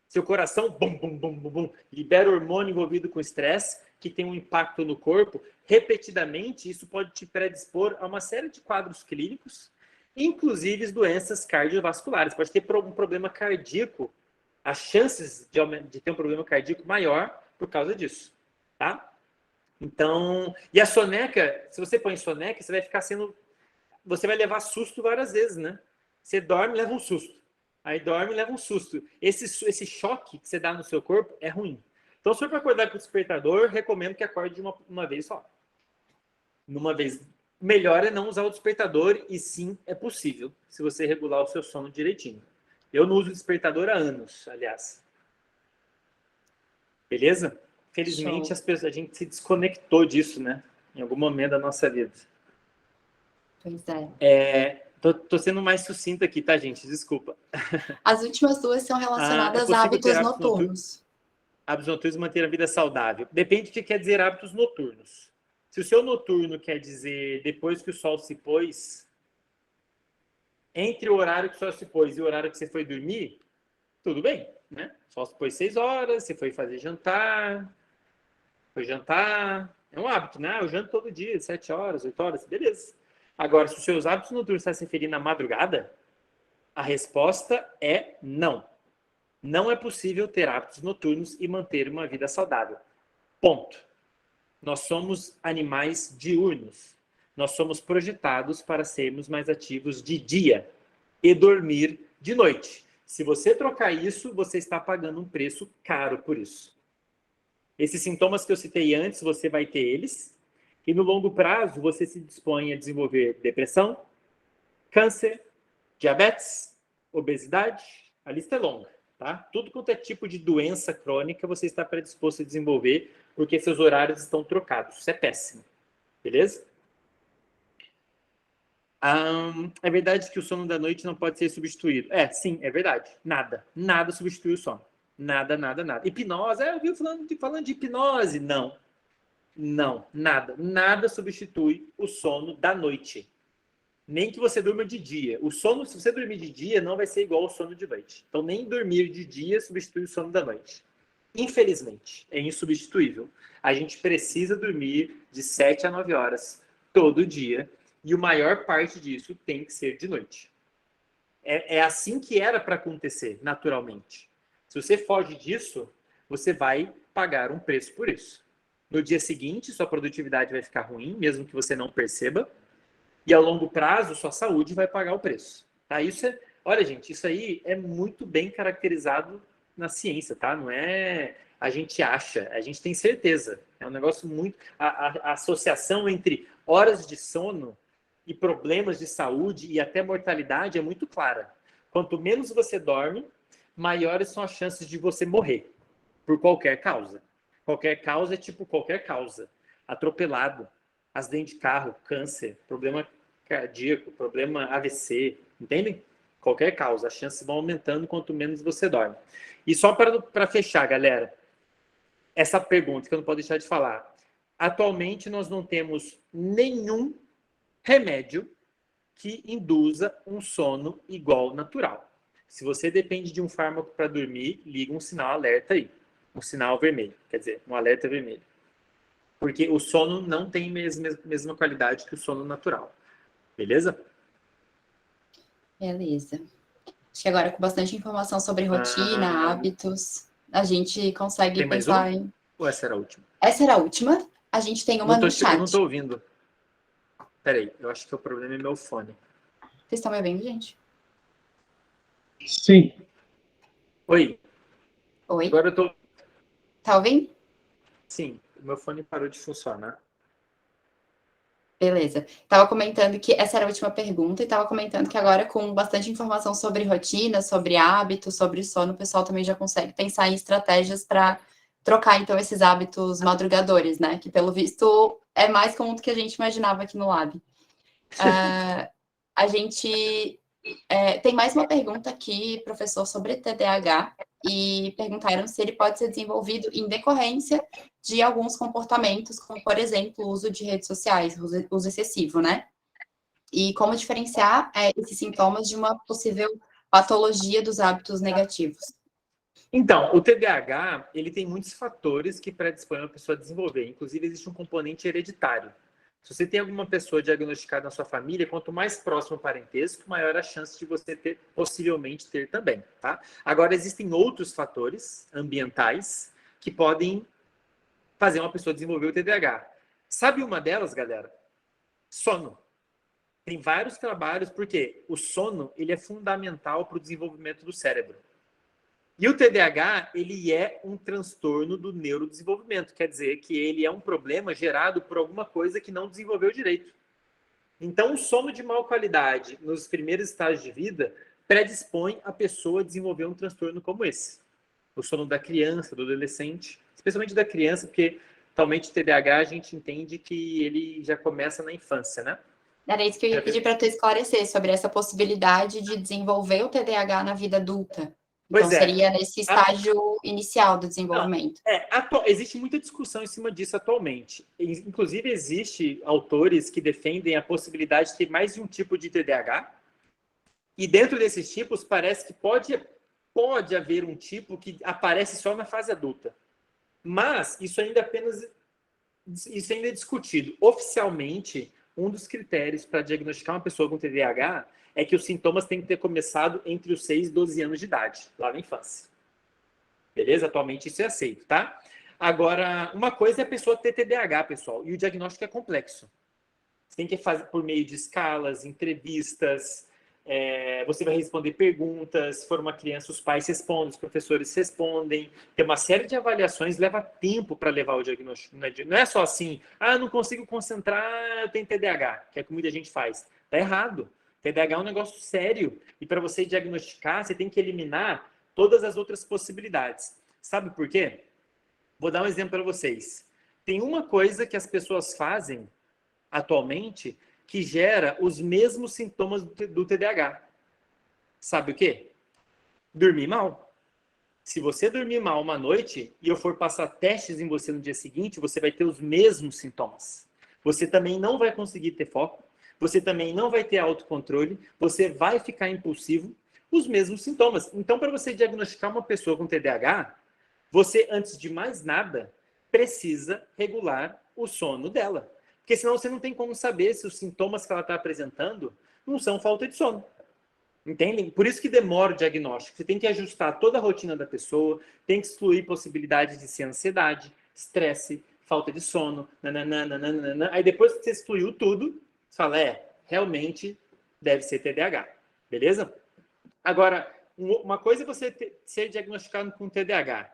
Seu coração, bum, bum, bum, bum, bum, libera hormônio envolvido com estresse, que tem um impacto no corpo. Repetidamente, isso pode te predispor a uma série de quadros clínicos, inclusive doenças cardiovasculares. Pode ter um problema cardíaco, as chances de ter um problema cardíaco maior por causa disso, tá? Então, e a soneca, se você põe soneca, você vai levar susto várias vezes, né? Você dorme, leva um susto. Aí dorme e leva um susto. Esse choque que você dá no seu corpo é ruim. Então, se for para acordar com o despertador, recomendo que acorde de uma vez só. Numa vez. Melhor é não usar o despertador e sim é possível, se você regular o seu sono direitinho. Eu não uso despertador há anos, aliás. Beleza? Felizmente, a gente se desconectou disso, né? Em algum momento da nossa vida. Pois é. Tô sendo mais sucinto aqui, tá, gente? Desculpa. As últimas duas são É relacionadas a possível ter hábitos hábitos noturnos. noturnos. Hábitos noturnos e manter a vida saudável. Depende do que quer dizer hábitos noturnos. Se o seu noturno quer dizer depois que o sol se pôs, entre o horário que o sol se pôs e o horário que você foi dormir, tudo bem, né? O sol se pôs 6 horas, você foi fazer jantar, foi jantar. É um hábito, né? Eu janto todo dia, 7 horas, 8 horas, beleza. Agora, se os seus hábitos noturnos estão se referindo à madrugada, a resposta é não. Não é possível ter hábitos noturnos e manter uma vida saudável. Ponto. Nós somos animais diurnos. Nós somos projetados para sermos mais ativos de dia e dormir de noite. Se você trocar isso, você está pagando um preço caro por isso. Esses sintomas que eu citei antes, você vai ter eles. E no longo prazo, você se dispõe a desenvolver depressão, câncer, diabetes, obesidade. A lista é longa, tá? Tudo quanto é tipo de doença crônica, você está predisposto a desenvolver porque seus horários estão trocados. Isso é péssimo. Beleza? É verdade que o sono da noite não pode ser substituído. Sim, é verdade. Nada. Nada substitui o sono. Nada, nada, nada. Hipnose. Eu vi falando de hipnose. Não. Não, nada. Nada substitui o sono da noite. Nem que você durma de dia. O sono, se você dormir de dia, não vai ser igual ao sono de noite. Então, nem dormir de dia substitui o sono da noite. Infelizmente, é insubstituível. A gente precisa dormir de 7 a 9 horas todo dia. E a maior parte disso tem que ser de noite. É assim que era para acontecer, naturalmente. Se você foge disso, você vai pagar um preço por isso. No dia seguinte, sua produtividade vai ficar ruim, mesmo que você não perceba. E a longo prazo, sua saúde vai pagar o preço. Tá? Olha, gente, isso aí é muito bem caracterizado na ciência, tá? Não é a gente acha, a gente tem certeza. É um negócio muito. A associação entre horas de sono e problemas de saúde e até mortalidade é muito clara. Quanto menos você dorme, maiores são as chances de você morrer por qualquer causa. Qualquer causa é tipo qualquer causa. Atropelado, acidente de carro, câncer, problema cardíaco, problema AVC, entendem? Qualquer causa, as chances vão aumentando quanto menos você dorme. E só para fechar, galera, essa pergunta que eu não posso deixar de falar. Atualmente nós não temos nenhum remédio que induza um sono igual ao natural. Se você depende de um fármaco para dormir, liga um sinal alerta aí. Um sinal vermelho, quer dizer, um alerta vermelho. Porque o sono não tem mesma qualidade que o sono natural. Beleza? Beleza. Acho que agora, com bastante informação sobre rotina, hábitos, a gente consegue tem mais pensar um? em. Ou essa era a última? Essa era a última. A gente tem uma no Eu não chat. tô ouvindo. Peraí, eu acho que o problema é meu fone. Vocês estão me ouvindo, gente? Sim. Oi. Oi? Agora eu tô. Tá ouvindo? Sim, o meu fone parou de funcionar. Beleza. Estava comentando que essa era a última pergunta e estava comentando que agora, com bastante informação sobre rotina, sobre hábitos, sobre sono, o pessoal também já consegue pensar em estratégias para trocar, então, esses hábitos madrugadores, né? Que, pelo visto, é mais comum do que a gente imaginava aqui no Lab. A gente tem mais uma pergunta aqui, professor, sobre TDAH, e perguntaram se ele pode ser desenvolvido em decorrência de alguns comportamentos, como, por exemplo, o uso de redes sociais, uso excessivo, né? E como diferenciar esses sintomas de uma possível patologia dos hábitos negativos. Então, o TDAH, ele tem muitos fatores que predispõem a pessoa a desenvolver. Inclusive, existe um componente hereditário. Se você tem alguma pessoa diagnosticada na sua família, quanto mais próximo o parentesco, maior a chance de você possivelmente ter também, tá? Agora, existem outros fatores ambientais que podem fazer uma pessoa desenvolver o TDAH. Sabe uma delas, galera? Sono. Tem vários trabalhos, porque o sono ele é fundamental para o desenvolvimento do cérebro. E o TDAH, ele é um transtorno do neurodesenvolvimento, quer dizer que ele é um problema gerado por alguma coisa que não desenvolveu direito. Então, o sono de má qualidade nos primeiros estágios de vida predispõe a pessoa a desenvolver um transtorno como esse. O sono da criança, do adolescente, especialmente da criança, porque atualmente o TDAH a gente entende que ele já começa na infância, né? Era isso que eu ia pedir para tu esclarecer sobre essa possibilidade de desenvolver o TDAH na vida adulta. Então, Pois é. seria nesse estágio inicial do Não, desenvolvimento. existe muita discussão em cima disso atualmente. Inclusive, existe autores que defendem a possibilidade de ter mais de um tipo de TDAH. E dentro desses tipos, parece que pode haver um tipo que aparece só na fase adulta. Mas isso ainda é discutido. Oficialmente, um dos critérios para diagnosticar uma pessoa com TDAH é que os sintomas têm que ter começado entre os 6 e 12 anos de idade, lá na infância. Beleza? Atualmente isso é aceito, tá? Agora, uma coisa é a pessoa ter TDAH, pessoal, e o diagnóstico é complexo. Você tem que fazer por meio de escalas, entrevistas, você vai responder perguntas, se for uma criança, os pais respondem, os professores respondem. Tem uma série de avaliações, leva tempo para levar o diagnóstico. Não é só assim, não consigo concentrar, eu tenho TDAH, que é o que muita gente faz. Tá errado. TDAH é um negócio sério. E para você diagnosticar, você tem que eliminar todas as outras possibilidades. Sabe por quê? Vou dar um exemplo para vocês. Tem uma coisa que as pessoas fazem atualmente que gera os mesmos sintomas do TDAH. Sabe o quê? Dormir mal. Se você dormir mal uma noite e eu for passar testes em você no dia seguinte, você vai ter os mesmos sintomas. Você também não vai conseguir ter foco, você também não vai ter autocontrole, você vai ficar impulsivo, os mesmos sintomas. Então, para você diagnosticar uma pessoa com TDAH, você, antes de mais nada, precisa regular o sono dela. Porque senão você não tem como saber se os sintomas que ela está apresentando não são falta de sono. Entendem? Por isso que demora o diagnóstico. Você tem que ajustar toda a rotina da pessoa, tem que excluir possibilidades de ser ansiedade, estresse, falta de sono, nananana. Aí depois que você excluiu tudo, você fala, realmente deve ser TDAH. Beleza? Agora, uma coisa é você ser diagnosticado com TDAH.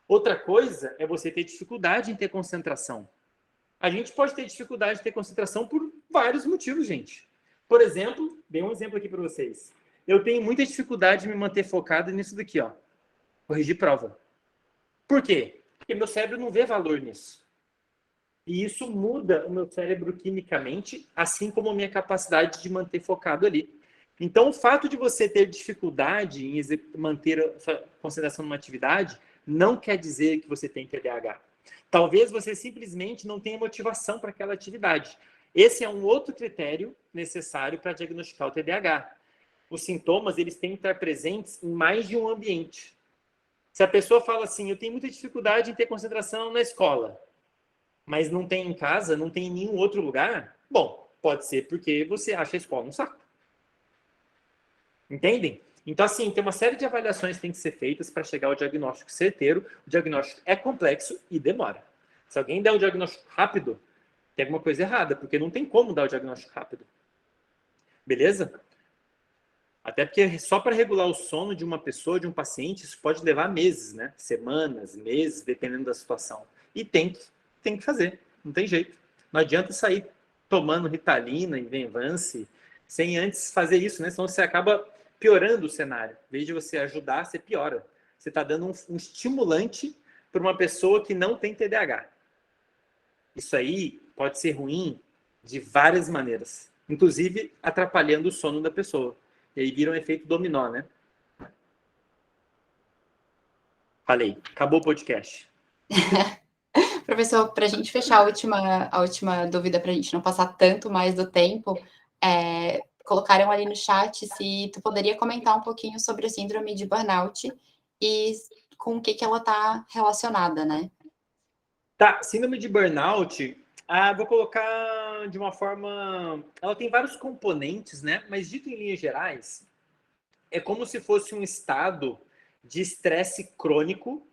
Outra coisa é você ter dificuldade em ter concentração. A gente pode ter dificuldade de ter concentração por vários motivos, gente. Por exemplo, dei um exemplo aqui para vocês. Eu tenho muita dificuldade de me manter focado nisso daqui, ó. Corrigir prova. Por quê? Porque meu cérebro não vê valor nisso. E isso muda o meu cérebro quimicamente, assim como a minha capacidade de manter focado ali. Então, o fato de você ter dificuldade em manter a sua concentração numa atividade não quer dizer que você tem TDAH. Talvez você simplesmente não tenha motivação para aquela atividade. Esse é um outro critério necessário para diagnosticar o TDAH. Os sintomas, eles têm que estar presentes em mais de um ambiente. Se a pessoa fala assim, eu tenho muita dificuldade em ter concentração na escola, mas não tem em casa, não tem em nenhum outro lugar, bom, pode ser porque você acha a escola um saco. Entendem? Então, assim, tem uma série de avaliações que têm que ser feitas para chegar ao diagnóstico certeiro. O diagnóstico é complexo e demora. Se alguém der um diagnóstico rápido, tem alguma coisa errada, porque não tem como dar o diagnóstico rápido. Beleza? Até porque só para regular o sono de uma pessoa, de um paciente, isso pode levar meses, né? Semanas, meses, dependendo da situação. E tem que fazer, não tem jeito. Não adianta sair tomando Ritalina e Venvance sem antes fazer isso, né? Senão você acaba piorando o cenário. Em vez de você ajudar, você piora. Você está dando um estimulante para uma pessoa que não tem TDAH. Isso aí pode ser ruim de várias maneiras, inclusive atrapalhando o sono da pessoa. E aí vira um efeito dominó, né? Falei, acabou o podcast. Professor, para a gente fechar a última dúvida, para a gente não passar tanto mais do tempo, colocaram ali no chat se tu poderia comentar um pouquinho sobre a síndrome de burnout e com o que ela está relacionada, né? Tá, síndrome de burnout, vou colocar de uma forma... Ela tem vários componentes, né? Mas dito em linhas gerais, é como se fosse um estado de estresse crônico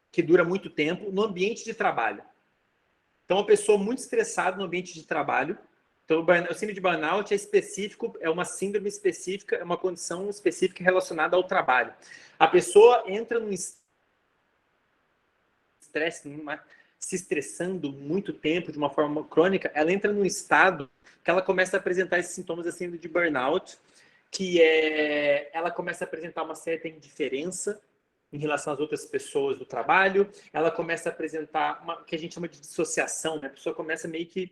que dura muito tempo no ambiente de trabalho. Então, uma pessoa muito estressada no ambiente de trabalho. Então, o síndrome de burnout é específico, é uma síndrome específica, é uma condição específica relacionada ao trabalho. A pessoa entra num estresse, se estressando muito tempo, de uma forma crônica, ela entra num estado que ela começa a apresentar esses sintomas da síndrome de burnout, que ela começa a apresentar uma certa indiferença em relação às outras pessoas do trabalho, ela começa a apresentar o que a gente chama de dissociação, né? A pessoa começa meio que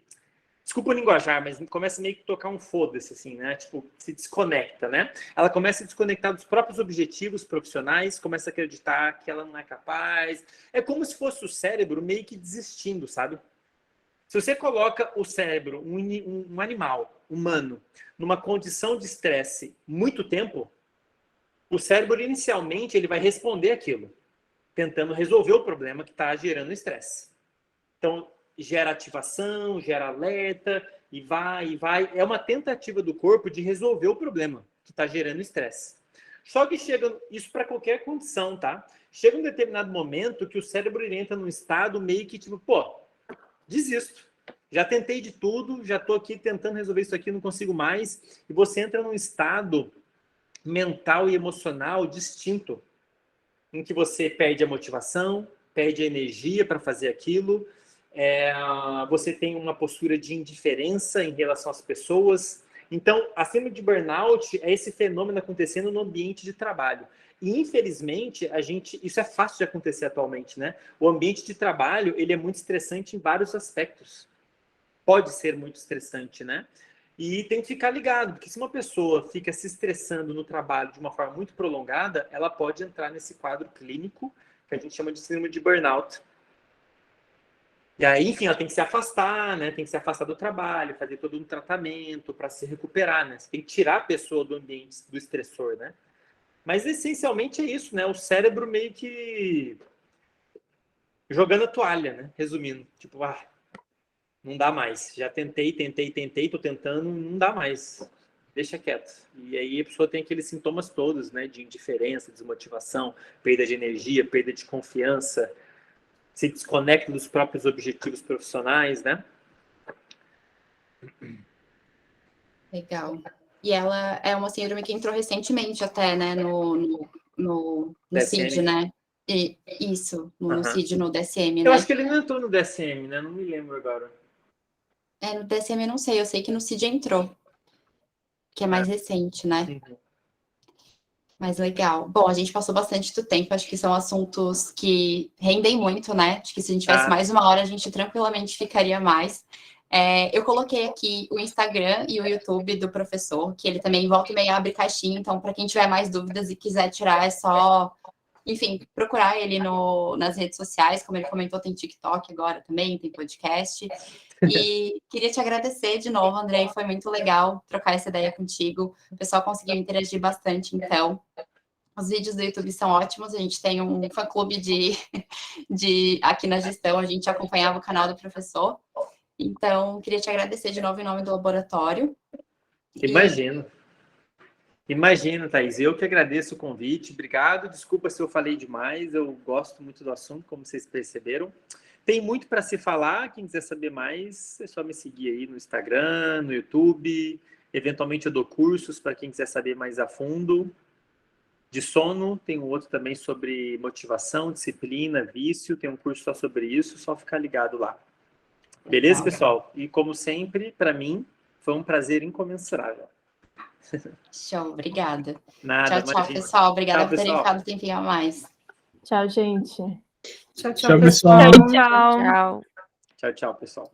desculpa o linguajar, mas começa meio que tocar um foda-se, assim, né? Tipo, se desconecta, né? Ela começa a desconectar dos próprios objetivos profissionais, começa a acreditar que ela não é capaz. É como se fosse o cérebro meio que desistindo, sabe? Se você coloca o cérebro, um animal humano, numa condição de estresse muito tempo, o cérebro inicialmente ele vai responder aquilo, tentando resolver o problema que está gerando estresse. Então, gera ativação, gera alerta, e vai, e vai. É uma tentativa do corpo de resolver o problema que está gerando estresse. Só que chega, isso para qualquer condição, tá? Chega um determinado momento que o cérebro entra num estado meio que tipo, pô, desisto. Já tentei de tudo, já estou aqui tentando resolver isso aqui, não consigo mais. E você entra num estado mental e emocional distinto, em que você perde a motivação, perde a energia para fazer aquilo, você tem uma postura de indiferença em relação às pessoas. Então, a síndrome de burnout é esse fenômeno acontecendo no ambiente de trabalho. E, infelizmente, isso é fácil de acontecer atualmente, né? O ambiente de trabalho, ele é muito estressante em vários aspectos. Pode ser muito estressante, né? E tem que ficar ligado, porque se uma pessoa fica se estressando no trabalho de uma forma muito prolongada, ela pode entrar nesse quadro clínico, que a gente chama de síndrome de burnout. E aí, enfim, ela tem que se afastar, né? Tem que se afastar do trabalho, fazer todo um tratamento para se recuperar, né? Você tem que tirar a pessoa do ambiente do estressor, né? Mas essencialmente é isso, né? O cérebro meio que jogando a toalha, né? Resumindo, tipo, não dá mais. Já tentei, tô tentando, não dá mais. Deixa quieto. E aí a pessoa tem aqueles sintomas todos, né? De indiferença, desmotivação, perda de energia, perda de confiança, se desconecta dos próprios objetivos profissionais, né? Legal. E ela é uma síndrome que entrou recentemente até, né, no CID, DSM. né? E, isso, no CID, no DSM, Eu né? acho que ele não entrou no DSM, né? Não me lembro agora. No DSM eu não sei, eu sei que no CID entrou, que é mais recente, né? Uhum. Mas legal. Bom, a gente passou bastante do tempo, acho que são assuntos que rendem muito, né? Acho que se a gente tivesse mais uma hora, a gente tranquilamente ficaria mais. Eu coloquei aqui o Instagram e o YouTube do professor, que ele também volta e meia abre caixinha, então para quem tiver mais dúvidas e quiser tirar, é só, enfim, procurar ele nas redes sociais, como ele comentou, tem TikTok agora também, tem podcast. E queria te agradecer de novo, Andrei, foi muito legal trocar essa ideia contigo. O pessoal conseguiu interagir bastante, então. Os vídeos do YouTube são ótimos, a gente tem um fã-clube aqui na gestão, a gente acompanhava o canal do professor. Então, queria te agradecer de novo em nome do laboratório. Imagino. Imagino, Thaís. Eu que agradeço o convite. Obrigado. Desculpa se eu falei demais. Eu gosto muito do assunto, como vocês perceberam. Tem muito para se falar. Quem quiser saber mais, é só me seguir aí no Instagram, no YouTube. Eventualmente eu dou cursos para quem quiser saber mais a fundo. De sono, tem um outro também sobre motivação, disciplina, vício. Tem um curso só sobre isso. Só ficar ligado lá. Beleza, pessoal? E como sempre, para mim, foi um prazer incomensurável. Show, obrigada. Nada, tchau, pessoal. Obrigada por terem ficado um tempinho a mais. Tchau, gente. Tchau, pessoal. Tchau. Tchau, pessoal.